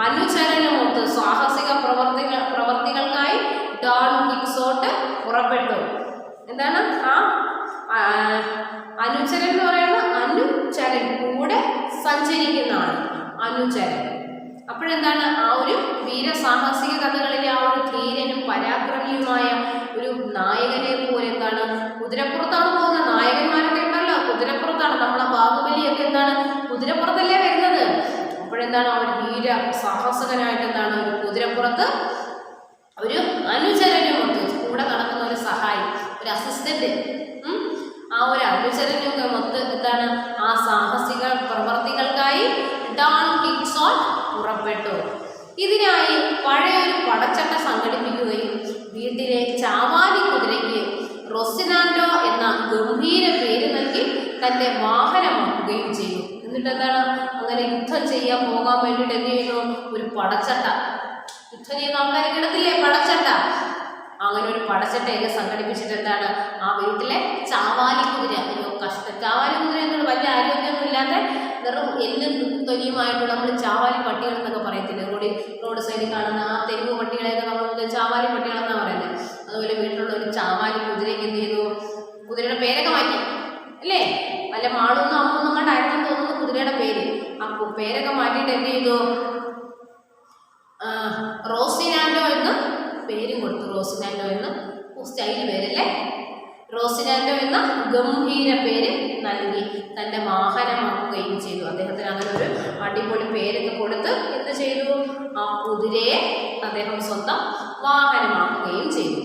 അനുചരനുമൊത്ത് സാഹസിക പ്രവർത്തികൾക്കായി ഡോൺ കിക്സോട്ട് പുറപ്പെട്ടു. എന്താണ് ആ അനുചരൻ എന്ന് പറയുന്നത്? അനുചരൻ, കൂടെ സഞ്ചരിക്കുന്ന ആൾ, അനുചരൻ. അപ്പോഴെന്താണ് ആ ഒരു വീരസാഹസിക കഥകളിലെ ആ ഒരു ധീരനും പരാക്രമിയുമായ ഒരു നായകനെ പോലെ എന്താണ് കുതിരപ്പുറത്താണ് പോകുന്നത്. നായകന്മാരൊക്കെ ഉണ്ടല്ലോ കുതിരപ്പുറത്താണ്. നമ്മളെ ബാഹുബലിയൊക്കെ എന്താണ് കുതിരപ്പുറത്തല്ലേ വരുന്നത്. അപ്പോഴെന്താണ് ആ ഒരു വീര സാഹസകനായിട്ട് എന്താണ് ഒരു കുതിരപ്പുറത്ത് ഒരു അനുചരനുമൊത്ത് കൂടെ നടക്കുന്ന ഒരു സഹായി, ഒരു അസിസ്റ്റന്റ്, ആ ഒരു അനുചരനൊക്കെ മൊത്ത് എന്താണ് ആ സാഹസിക പ്രവർത്തികൾക്കായി ഡോൺ ക്വിക്സോട്ട് പുറപ്പെട്ടു. ഇതിനായി പഴയൊരു പടച്ചട്ട സംഘടിപ്പിക്കുകയും വീട്ടിലെ ചാവാലി കുതിരയ്ക്ക് റൊസിനാൻഡോ എന്ന ഗംഭീര പേര് നൽകി തന്റെ വാഹനമാക്കുകയും ചെയ്തു. എന്നിട്ട് എന്താണ് അങ്ങനെ യുദ്ധം ചെയ്യാൻ പോകാൻ വേണ്ടിയിട്ട് എന്ത് ചെയ്യുന്നു? ഒരു പടച്ചട്ട, യുദ്ധം ചെയ്യുന്ന ആൾക്കാരെ കിടത്തില്ലേ പടച്ചട്ട, അങ്ങനെ ഒരു പടച്ചട്ടയൊക്കെ സംഘടിപ്പിച്ചിട്ട് എന്താണ് ആ വീട്ടിലെ ചാവാലി കുതിര, അയ്യോ കഷ്ടം, ചാവാലി കുതിര എന്നുള്ള വലിയ ആരോഗ്യമൊന്നും ഇല്ലാത്ത വെറും എല്ലും തൊലിയുമായിട്ടുള്ള നമ്മൾ ചാവാലി പട്ടികൾ എന്നൊക്കെ പറയത്തില്ലേ, റോഡ് സൈഡിൽ കാണുന്ന ആ തെരുവ് പട്ടികളെയൊക്കെ നമ്മൾ ചാവാലി പട്ടികളെന്നാണ് പറയുന്നത്. അതുപോലെ വീട്ടിലുള്ള ഒരു ചാവാലി കുതിരയ്ക്ക് എന്ത് ചെയ്തു? കുതിരയുടെ പേരൊക്കെ മാറ്റി അല്ലേ, വല്ല മാളൊന്നും അമ്മൊന്നും കണ്ടായിരുന്നു തോന്നുന്നു കുതിരയുടെ പേര്. ആ പേരൊക്കെ മാറ്റിയിട്ട് എന്ത് ചെയ്തു? റോസിനാൻഡോ എന്ന് പേരും കൊടുത്തു. റോസിനാൻഡോ എന്ന് സ്റ്റൈൽ പേരല്ലേ, റോസിനാൻഡോ എന്ന ഗംഭീര പേര് നൽകി തൻ്റെ വാഹനമാക്കുകയും ചെയ്തു. അദ്ദേഹത്തിന് അങ്ങനെ ഒരു അടിപൊളി പേരൊക്കെ കൊടുത്ത് എന്ത് ചെയ്തു? ആ കുതിരയെ അദ്ദേഹം സ്വന്തം വാഹനമാക്കുകയും ചെയ്തു.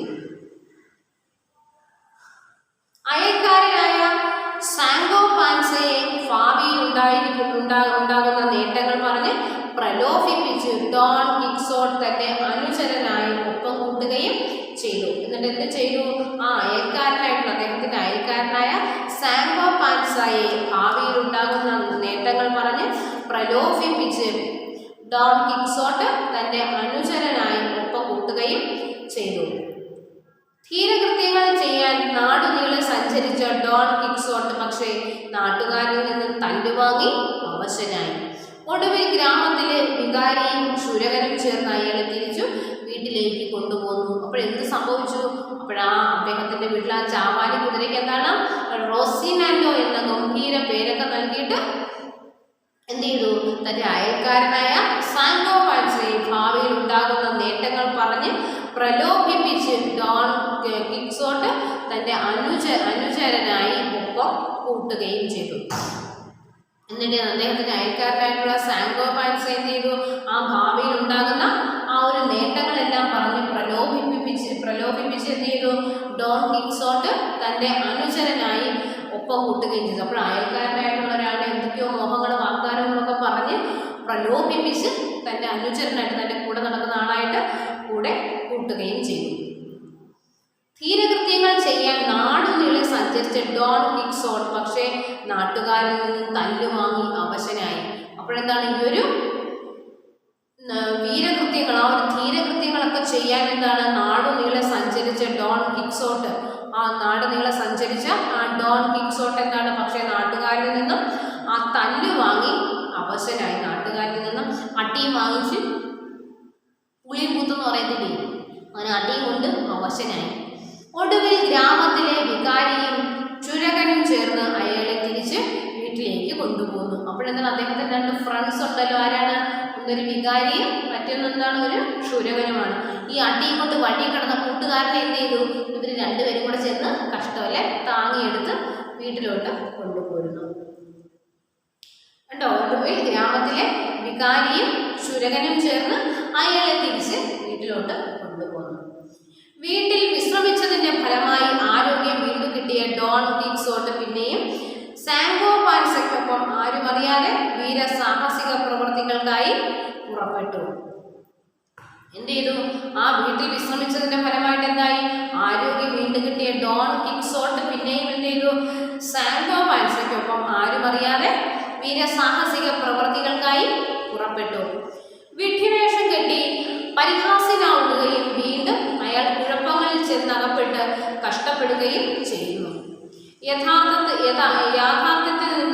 അയൽക്കാരനായ സാങ്കോ പാൻസയെ ഭാവിയിൽ ഉണ്ടാകുന്ന നേട്ടങ്ങൾ പറഞ്ഞ് പ്രലോഭിപ്പിച്ച് ഡോൺ ക്വിക്സോട്ട് തന്റെ അനുചരനായി ഒപ്പം കൂട്ടുകയും ചെയ്തു. എന്നിട്ട് എന്ത് ചെയ്തു? ആ അയൽക്കാരനായിട്ടുള്ള അദ്ദേഹത്തിന്റെ അയൽക്കാരനായ സാങ്കോ പാൻസയെ ഭാവിയിൽ ഉണ്ടാകുന്ന നേട്ടങ്ങൾ പറഞ്ഞ് പ്രലോഭിപ്പിച്ച് ഡോൺ ക്വിക്സോട്ട് തന്റെ അനുചരനായി ഒപ്പം കൂട്ടുകയും ചെയ്തു. ധീരകൃത്യങ്ങൾ ചെയ്യാൻ നാടുനീളെ സഞ്ചരിച്ച ഡോൺ ക്വിക്സോട്ട് പക്ഷേ നാട്ടുകാരിൽ നിന്ന് തല്ലുവാങ്ങി അവശനായി. ഒടുവിൽ ഗ്രാമത്തിലെ വികാരിയും ക്ഷുരകനും ചേർന്ന് അയാളെ തിരിച്ചു വീട്ടിലേക്ക് കൊണ്ടുപോകുന്നു. അപ്പോഴെന്ത് സംഭവിച്ചു? അപ്പോഴാ അദ്ദേഹത്തിന്റെ വീട്ടിൽ ആ ചാവാലി കുതിരയ്ക്ക് എന്താണ് റോസിനാൻഡോ എന്ന ഗംഭീര പേരൊക്കെ നൽകിയിട്ട് എന്ത് ചെയ്തു? തന്റെ അയൽക്കാരനായ സാങ്കോ പാൻസയെ ഭാവിയിൽ ഉണ്ടാകുന്ന നേട്ടങ്ങൾ പറഞ്ഞ് പ്രലോഭിപ്പിച്ച് ഡോൺ ക്വിക്സോട്ട് തന്റെ അനുചരനായി ഒപ്പം കൂട്ടുകയും ചെയ്തു. എന്നിട്ട് അദ്ദേഹത്തിന്റെ അയൽക്കാരനായിട്ടുള്ള സാങ്കോ പാൻസ എന്ത് ചെയ്തു? ആ ഭാവിയിൽ ഉണ്ടാകുന്ന ആ ഒരു നേട്ടങ്ങളെല്ലാം പറഞ്ഞ് പ്രലോഭിപ്പിച്ച് എന്ത് ചെയ്തു? ഡോൺ ക്വിക്സോട്ട് തന്റെ അനുചരനായി ഒപ്പം കൂട്ടുകയും ചെയ്തു. അപ്പോൾ അയൽക്കാരനായിട്ടുള്ള ഒരാളുടെ എന്തൊക്കെയോ മോഹങ്ങളും വാഗ്ദാനങ്ങളൊക്കെ പറഞ്ഞ് പ്രലോഭിപ്പിച്ച് തന്റെ അനുചരനായിട്ട് തന്റെ കൂടെ നടക്കുന്ന ആളായിട്ട് കൂടെ കൂട്ടുകയും ചെയ്തു. ധീരകൃത്യങ്ങൾ ചെയ്യാൻ നാടുനീളെ സഞ്ചരിച്ച ഡോൺ ക്വിക്സോട്ട് പക്ഷേ നാട്ടുകാരിൽ നിന്ന് തല്ലുവാങ്ങി അവശനായി. അപ്പോഴെന്താണ് ഈ ഒരു വീരകൃത്യങ്ങൾ, ആ ഒരു ധീരകൃത്യങ്ങളൊക്കെ ചെയ്യാൻ എന്താണ് നാടുനീളെ സഞ്ചരിച്ച ഡോൺ ക്വിക്സോട്ട്, ആ നാടുനീളെ സഞ്ചരിച്ച ആ ഡോൺ ക്വിക്സോട്ട് എന്താണ് പക്ഷേ നാട്ടുകാരിൽ നിന്നും ആ തല്ല് വാങ്ങി അവശനായി. നാട്ടുകാരിൽ നിന്നും അടിയും വാങ്ങിച്ച് പുളിയും പൂത്തെന്ന് പറയത്തില്ലേ, അങ്ങനെ അടിയും കൊണ്ട് അവശനായി. ഒടുവിൽ ഗ്രാമത്തിലെ വികാരിയും ക്ഷുരകനും ചേർന്ന് അയാളെ തിരിച്ച് വീട്ടിലേക്ക് കൊണ്ടുപോകുന്നു. അപ്പോഴെന്താണ് അദ്ദേഹത്തിന് രണ്ട് ഫ്രണ്ട്സ് ഉണ്ടല്ലോ, ആരാണ്? ഒന്നൊരു വികാരിയും മറ്റൊന്നെന്താണ് ഒരു ക്ഷുരകനുമാണ്. ഈ അടിയും കൊണ്ട് വഴി കിടന്ന കൂട്ടുകാരനെ എന്ത് ചെയ്തു? ഇവർ രണ്ടുപേരും കൂടെ ചേർന്ന് കഷ്ടമല്ലേ താങ്ങിയെടുത്ത് വീട്ടിലോട്ട് കൊണ്ടുപോരുന്നു. കണ്ടോ? ഒടുവിൽ ഗ്രാമത്തിലെ വികാരിയും ക്ഷുരകനും ചേർന്ന് അയാളെ തിരിച്ച് വീട്ടിലോട്ട് കൊണ്ടുപോകുന്നു. വീട്ടിൽ വിശ്രമിച്ചതിന്റെ ഫലമായി ആരോഗ്യം വീണ്ടും കിട്ടിയ ഡോൺ ക്വിക്സോട്ട് പിന്നെയും സാങ്കോ പാൻസയ്ക്കൊപ്പം ആരും അറിയാതെ വീരസാഹസിക പ്രവൃത്തികൾക്കായി പുറപ്പെട്ടു. എന്ത് ചെയ്തു? ആ വീട്ടിൽ വിശ്രമിച്ചതിന്റെ ഫലമായിട്ട് എന്തായി? ആരോഗ്യം വീണ്ടും കിട്ടിയ ഡോൺ ക്വിക്സോട്ട് പിന്നെയും എന്ത് ചെയ്തു? സാങ്കോ പാൻസയ്ക്കൊപ്പം ആരും അറിയാതെ വീരസാഹസിക പ്രവൃത്തികൾക്കായി പുറപ്പെട്ടു. വിഡ്ഢിവേഷം കെട്ടി പരിഹാസ്യനാവുകയും വീണ്ടും അയാൾ കുഴപ്പങ്ങളിൽ ചെന്നകപ്പെട്ട് കഷ്ടപ്പെടുകയും ചെയ്യുന്നു. യാഥാർത്ഥ്യത്തിനും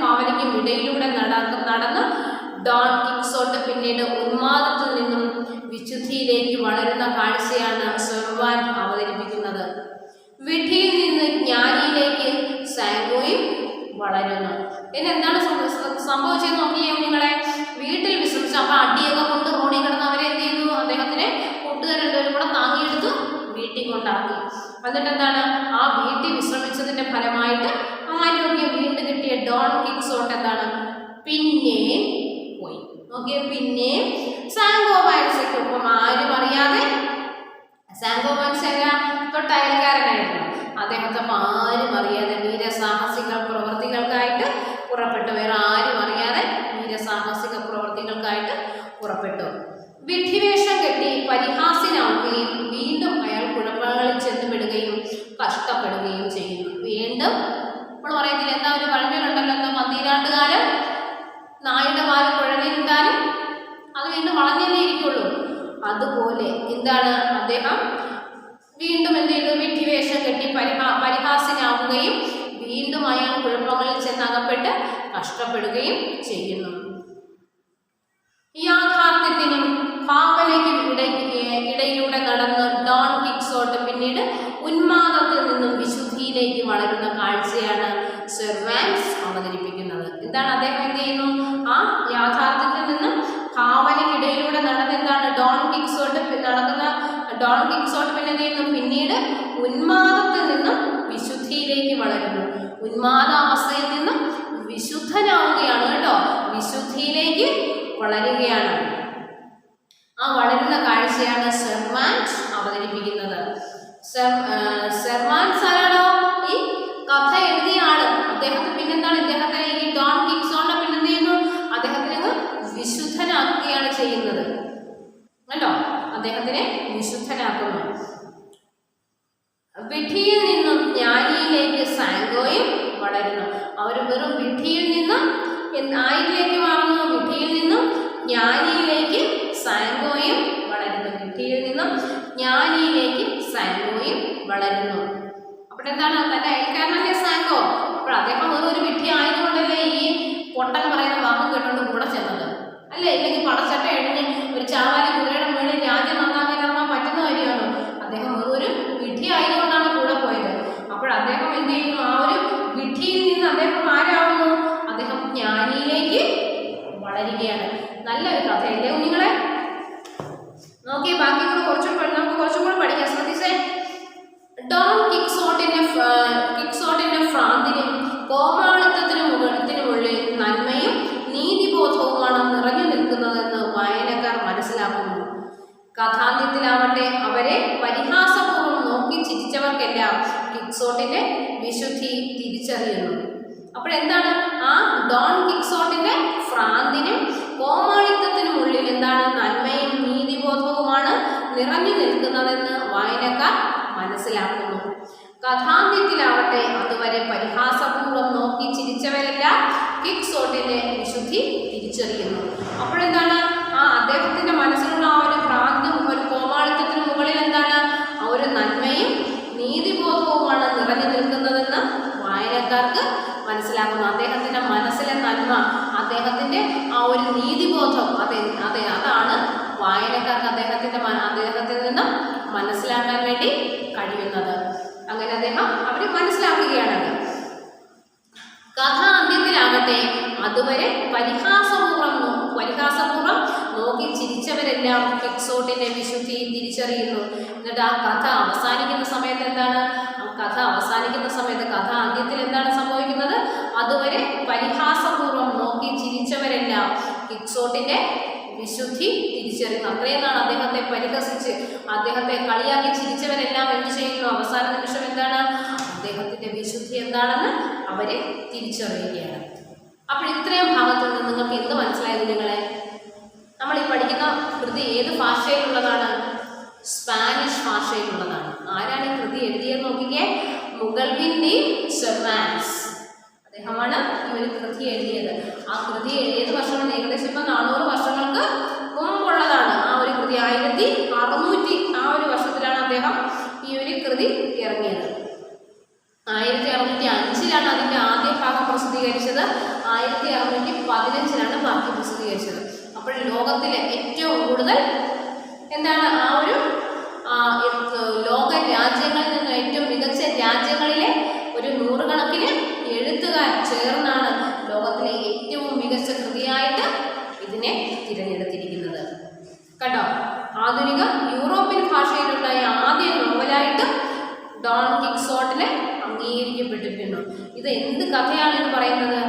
ഭാവനയ്ക്കും ഇടയിലൂടെ നടന്ന് ഡോൺ ക്വിക്സോട്ട് പിന്നീട് ഉന്മാദത്തിൽ നിന്നും വിശുദ്ധിയിലേക്ക് വളരുന്ന കാഴ്ചയാണ് സെർവാന്റ് അവതരിപ്പിക്കുന്നത്. വിഡ്ഢിയിൽ നിന്ന് ജ്ഞാനിയിലേക്ക് സാങ്കോയും വളരുന്നു. പിന്നെ എന്താണ് സംഭവിച്ചത് നോക്കിയേ നിങ്ങളെ. വീട്ടിൽ വിശ്രമിച്ചു, അപ്പൊ അടിയൊക്കെ കൊണ്ട് റോഡിൽ കിടന്നവരെ എന്ത് ചെയ്തു, അദ്ദേഹത്തിന് കൂട്ടുകാരെല്ലാവരും കൂടെ താങ്ങിയെടുത്ത് വീട്ടിൽ കൊണ്ടാക്കി. എന്നിട്ട് എന്താണ്, ആ വീട്ടിൽ വിശ്രമിച്ചതിന്റെ ഫലമായിട്ട് ആരോഗ്യം വീണ്ടും കിട്ടിയ ഡോൺ കിക്സോട്ട് എന്താണ് പിന്നെയും പോയി. നോക്കിയ പിന്നെയും സാങ്കോമാൻസയ്ക്കൊപ്പം ആരും അറിയാതെ, സാങ്കോമാൻസ തൊട്ട് അയൽക്കാരനായിരുന്നു, അദ്ദേഹത്തെ ആരും അറിയാതെ വീരസാഹസിക പ്രവൃത്തികൾക്കായിട്ട് പുറപ്പെട്ടു. വേറെ ആരും അറിയാതെ വീരസാഹസിക പ്രവൃത്തികൾക്കായിട്ട് പുറപ്പെട്ടു. വിഡ്ഢിവേഷം കെട്ടി പരിഹാസ്യനാവുകയും വീണ്ടും അയാൾ കുഴപ്പങ്ങളിൽ ചെന്നുപെടുകയും കഷ്ടപ്പെടുകയും ചെയ്യുന്നു. വീണ്ടും നമ്മൾ പറയത്തില്ല, എന്താ ഒരു പഴഞ്ചൊല്ലുണ്ടല്ലോ, എന്താ 12 കാലം നായുടെ പാല് കുഴലിരുത്താനും അത് വീണ്ടും വളഞ്ഞല്ലേ ഇരിക്കുള്ളൂ. അതുപോലെ എന്താണ്, അദ്ദേഹം വീണ്ടും എന്ത് ചെയ്തു, വിഡ്ഢിവേഷം കെട്ടി പരിഹാസ്യനാവുകയും വീണ്ടും അയാൾ കുഴപ്പങ്ങളിൽ ചെന്നകപ്പെട്ട് കഷ്ടപ്പെടുകയും ചെയ്യുന്നു. യാഥാർത്ഥ്യത്തിനും ഭാവനയ്ക്കും ഇടയിലൂടെ നടന്ന് ഡോൺ കിക്സോട്ട് പിന്നീട് ഉന്മാദത്തിൽ നിന്നും വിശുദ്ധിയിലേക്ക് വളരുന്ന കാഴ്ചയാണ് സെർവാൻസ് അവതരിപ്പിക്കുന്നത്. എന്താണ് അദ്ദേഹം എന്ത് ചെയ്യുന്നു, ആ യാഥാർത്ഥ്യത്തിൽ നിന്നും ഭാവനയ്ക്കിടയിലൂടെ നടന്ന് എന്താണ് ഡോൺ കിക്സോട്ട് നടക്കുന്ന ഡോൺ കിക്സോട്ട് പിന്നെ എന്ത് ചെയ്യുന്നു, പിന്നീട് ഉന്മാദത്തിൽ നിന്നും വിശുദ്ധിയിലേക്ക് വളരുന്നു. ഉന്മാദാവസ്ഥയിൽ നിന്നും വിശുദ്ധനാവുകയാണ് കേട്ടോ, വിശുദ്ധിയിലേക്ക് വളരുകയാണ്. ആ വളരുന്ന കാഴ്ചയാണ് സെർവാൻസ് അവതരിപ്പിക്കുന്നത്. സെർവാൻസ് ആരാണോ ഈ കഥ എഴുതിയ ആള്, അദ്ദേഹത്തെ പിന്നെന്താണ്, ഇദ്ദേഹത്തെ ഈ ഡോൺ കിക്സോണിനെ പിന്നെന്ത് ചെയ്യുന്നു, അദ്ദേഹത്തിനെ വിശുദ്ധനാക്കുകയാണ് ചെയ്യുന്നത് കേട്ടോ, അദ്ദേഹത്തിനെ വിശുദ്ധനാക്കുന്നു. വിഡ്ഢിയിൽ നിന്നും ജ്ഞാനിയിലേക്ക് സാങ്കോയും വളരുന്നു. അവർ വെറും വിഡ്ഢിയിൽ നിന്നും ആയിലേക്ക് മാറുന്നു, വിഡ്ഢിയിൽ നിന്നും ജ്ഞാനിയിലേക്ക് സാങ്കോയും വളരുന്നു. വിഡ്ഢിയിൽ നിന്നും ജ്ഞാനിയിലേക്ക് സാങ്കോയും വളരുന്നു. അപ്പോഴെന്താണ്, തന്റെ അയൽക്കാരനല്ലേ സാങ്കോ, അപ്പോൾ അദ്ദേഹം ഒരു വിഡ്ഢി ആയതുകൊണ്ടല്ലേ ഈ പൊട്ടൻ പറയുന്ന വാക്കും കേട്ടോണ്ട് കൂടെ ചെന്നത് അല്ലേ, ഇല്ലെങ്കിൽ പടച്ചട്ട എഴിഞ്ഞ് ഒരു ചാവാലി കുതിരയുടെ മുകളിൽ രാജ്യം നന്നാക്കാൻ ഇറങ്ങാൻ പറ്റുന്ന കാര്യമാണോ. അദ്ദേഹം ഒരു വിഡ്ഢി ആയതുകൊണ്ടാണ് കൂടെ പോയത്. അപ്പോൾ അദ്ദേഹം എന്ത് ചെയ്യുന്നു, ആ ഒരു വിഡ്ഢിയിൽ നിന്ന് അദ്ദേഹം ആരാവുന്നു, അദ്ദേഹം ജ്ഞാനിയിലേക്ക് വളരുകയാണ്. നല്ലൊരു കഥയല്ലേ കുഞ്ഞുങ്ങളെ. നോക്കി ബാക്കി നമുക്ക് കുറച്ചും കൂടെ പഠിക്കാം. ശ്രദ്ധിച്ചേ. ഡോൺ കിക്സോട്ടിന്റെ ഭ്രാന്തിനും കോമാളിത്തത്തിനുമുള്ളിൽ നന്മയും നീതിബോധവുമാണ് നിറഞ്ഞു നിൽക്കുന്നതെന്ന് വായനക്കാർ മനസ്സിലാക്കുന്നു. കഥാന്ത്യത്തിലാവട്ടെ അവരെ പരിഹാസപൂർവ്വം നോക്കി ചിരിച്ചവർക്കെല്ലാം കിക്സോട്ടിന്റെ വിശുദ്ധി തിരിച്ചറിയുന്നു. അപ്പോഴെന്താണ്, ആ ഡോൺ കിക്സോട്ടിന്റെ ഭ്രാന്തിനും കോമാളിത്തത്തിനുമുള്ളിൽ എന്താണ് നന്മയും നീതിബോധവുമാണ് നിറഞ്ഞു നിൽക്കുന്നതെന്ന് വായനക്കാർ മനസ്സിലാക്കുന്നു. കഥാന്ത്യത്തിലാവട്ടെ അതുവരെ പരിഹാസപൂർവ്വം നോക്കി ചിരിച്ചവരെല്ലാം കിക്സോട്ടിന്റെ വിശുദ്ധി തിരിച്ചറിയുന്നു. അപ്പോഴെന്താണ്, ആ അദ്ദേഹത്തിന്റെ മനസ്സിലുള്ള ആ ഒരു ഭ്രാന്തും ഒരു കോമാളിത്തത്തിന് മുകളിൽ എന്താണ് ആ ഒരു നന്മയും നീതിബോധവുമാണ് നിറഞ്ഞു നിൽക്കുന്നതെന്ന് വായനക്കാർക്ക് മനസ്സിലാക്കുന്നു. അദ്ദേഹത്തിന്റെ മനസ്സിലെ നന്മ, അദ്ദേഹത്തിന്റെ ആ ഒരു നീതിബോധം, അതാണ് വായനക്കാർക്ക് അദ്ദേഹത്തിൽ നിന്ന് മനസ്സിലാക്കാൻ വേണ്ടി കഴിയുന്നത്. അങ്ങനെ അവർ മനസ്സിലാക്കുകയാണത്. കഥ അന്ത്യത്തിലാകട്ടെ അതുവരെ പരിഹാസപൂർവ്വം നോക്കി ചിരിച്ചവരെല്ലാം കിക്സോട്ടിന്റെ വിശുദ്ധി തിരിച്ചറിയുന്നു. എന്നിട്ട് ആ കഥ അവസാനിക്കുന്ന സമയത്ത് എന്താണ്, കഥ അന്ത്യത്തിൽ എന്താണ് സംഭവിക്കുന്നത്, അതുവരെ പരിഹാസപൂർവ്വം നോക്കി ചിരിച്ചവരെല്ലാം കിക്സോട്ടിന്റെ വിശുദ്ധി തിരിച്ചറിയുന്നു. അത്രയും നാൾ അദ്ദേഹത്തെ പരിഹസിച്ച് അദ്ദേഹത്തെ കളിയാക്കി ചിരിച്ചവരെല്ലാം എന്ത് ചെയ്യുന്നു, അവസാന നിമിഷം എന്താണ്, അദ്ദേഹത്തിന്റെ വിശുദ്ധി എന്താണെന്ന് അവരെ തിരിച്ചറിയുകയാണ്. അപ്പോൾ ഇത്രയും ഭാഗത്തിൽ നിന്ന് നിങ്ങൾക്ക് എന്ത് മനസ്സിലായത് നിങ്ങളെ? നമ്മൾ ഈ പഠിക്കുന്ന കൃതി ഏത് ഭാഷയിലുള്ളതാണ്? സ്പാനിഷ് ഭാഷയിലുള്ളതാണ്. ആരാണ് ഈ കൃതി എഴുതിയെന്ന് നോക്കിക്കേ, മുഗൾവിൻ ഡി സെർവാൻസ്. അദ്ദേഹമാണ് ഈ ഒരു കൃതി എഴുതിയത്. ആ കൃതി ഏത് വർഷമാണ്? ഏകദേശം 400 വർഷങ്ങൾക്ക് മുമ്പുള്ളതാണ് ആ ഒരു കൃതി. 1600 ആ ഒരു വർഷത്തിലാണ് അദ്ദേഹം ഈ ഒരു കൃതി ഇറങ്ങിയത്. 1605 അതിൻ്റെ ആദ്യ ഭാഗം പ്രസിദ്ധീകരിച്ചത്. 1615 ബാക്കി പ്രസിദ്ധീകരിച്ചത്. അപ്പോൾ ലോകത്തിലെ ഏറ്റവും കൂടുതൽ എന്താണ് ആ ഒരു ലോക രാജ്യങ്ങളിൽ നിന്ന് ഏറ്റവും മികച്ച രാജ്യങ്ങളിലെ ഒരു 100 കണക്കിന് എഴുത്തുകാർ ചേർന്നാണ് ലോകത്തിലെ ഏറ്റവും മികച്ച കൃതിയായിട്ട് ഇതിനെ തിരഞ്ഞെടുത്തിരിക്കുന്നത്. കേട്ടോ, ആധുനിക യൂറോപ്യൻ ഭാഷയിലുണ്ടായ ആദ്യ നോവലായിട്ട് ഡോൺ കിക്സോട്ടിനെ അംഗീകരിക്കപ്പെട്ടിരിക്കുന്നു. ഇത് എന്ത് കഥയാണ് ഇത് പറയുന്നത്?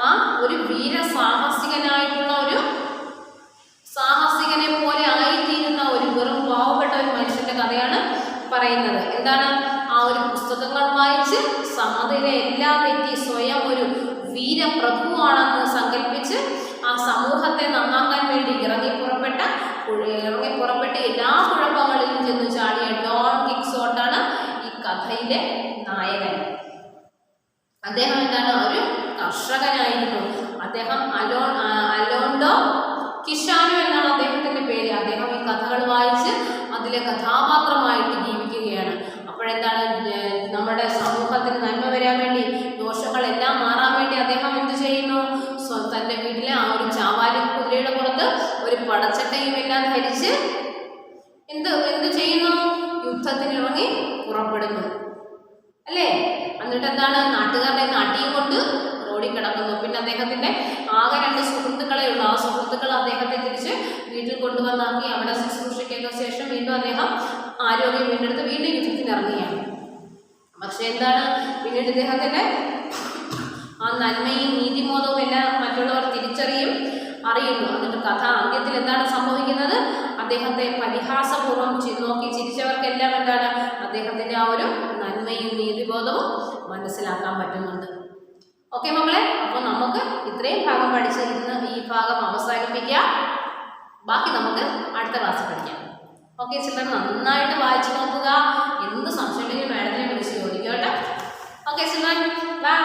ആ ഒരു വീരസാഹസികനായിട്ടുള്ള ഒരു സാഹസികനെ പോലെ ആയിത്തീരുന്ന ഒരു വെറും പാവപ്പെട്ട ഒരു മനുഷ്യന്റെ കഥയാണ് പറയുന്നത്. എന്താണ്? ആ ഒരു പുസ്തകങ്ങൾ വായിച്ച് സമതയിലെ എല്ലാം തെറ്റി സ്വയം ഒരു വീരപ്രഭുവാണെന്ന് സങ്കല്പിച്ച് ആ സമൂഹത്തെ നന്നാക്കാൻ വേണ്ടി ഇറങ്ങി പുറപ്പെട്ട് എല്ലാ കുഴപ്പങ്ങളിലും ചെന്ന് ചാടിയ ഡോൺ കിക്സോട്ടാണ് ഈ കഥയിലെ നായകൻ. അദ്ദേഹം എന്താണ്? ഒരു കർഷകനായിരുന്നു. അദ്ദേഹം അലോണ്ടോ കിഷാനോ എന്നാണ് അദ്ദേഹത്തിന്റെ പേര്. അദ്ദേഹം ഈ കഥകൾ വായിച്ച് അതിലെ കഥാപാത്രമായിട്ട് ജീവിക്കുകയാണ്. അപ്പോഴെന്താണ്? നമ്മുടെ സമൂഹത്തിന് നന്മ വരാൻ വേണ്ടി, ദോഷങ്ങളെല്ലാം മാറാൻ വേണ്ടി അദ്ദേഹം എന്ത് ചെയ്യുന്നു? തൻ്റെ വീട്ടിലെ ആ ഒരു ചാവാലി കുതിരയുടെ പുറത്ത് ഒരു പടച്ചട്ടയും എല്ലാം ധരിച്ച് എന്ത് ചെയ്യുന്നു? യുദ്ധത്തിനിറങ്ങി പുറപ്പെടുന്നു അല്ലേ? എന്നിട്ട് എന്താണ്? നാട്ടുകാരുടെ നാട്ടിയും കൊണ്ട് റോഡിൽ കിടക്കുന്നു. പിന്നെ അദ്ദേഹത്തിന്റെ ആകെ 2 സുഹൃത്തുക്കളെ ഉള്ളൂ. ആ സുഹൃത്തുക്കൾ അദ്ദേഹത്തെ തിരിച്ച് വീട്ടിൽ കൊണ്ടുവന്നാക്കി അവിടെ ശുശ്രൂഷയ്ക്കൊക്കെ ശേഷം വീണ്ടും അദ്ദേഹം ആരോഗ്യം വീണ്ടെടുത്ത് വീണ്ടും യുദ്ധത്തിന് ഇറങ്ങുകയാണ്. പക്ഷെ എന്താണ്? പിന്നീട് ഇദ്ദേഹത്തിന്റെ ആ നന്മയും നീതിബോധവും എല്ലാം മറ്റുള്ളവർ അറിയുന്നു. എന്നിട്ട് കഥ അന്ത്യത്തിൽ എന്താണ് സംഭവിക്കുന്നത്? അദ്ദേഹത്തെ പരിഹാസപൂർവ്വം നോക്കി ചിരിച്ചവർക്കെല്ലാം എന്താണ്? അദ്ദേഹത്തിന്റെ ആ ഒരു നന്മയും നീതിബോധവും മനസ്സിലാക്കാൻ പറ്റുന്നുണ്ട്. ഓക്കെ മക്കളെ, അപ്പോൾ നമുക്ക് ഇത്രയും ഭാഗം പഠിച്ചിരുന്ന് ഈ ഭാഗം അവസാനിപ്പിക്കാം. ബാക്കി നമുക്ക് അടുത്ത ക്ലാസ്സിൽ പഠിക്കാം. ഓക്കെ ചിൽഡ്രൻ, നന്നായിട്ട് വായിച്ചു നോക്കുക. എന്ത് സംശയം ഉണ്ടെങ്കിലും മാഡത്തിനെ വിളിച്ച് ചോദിക്കുക കേട്ടോ. Okay children, by.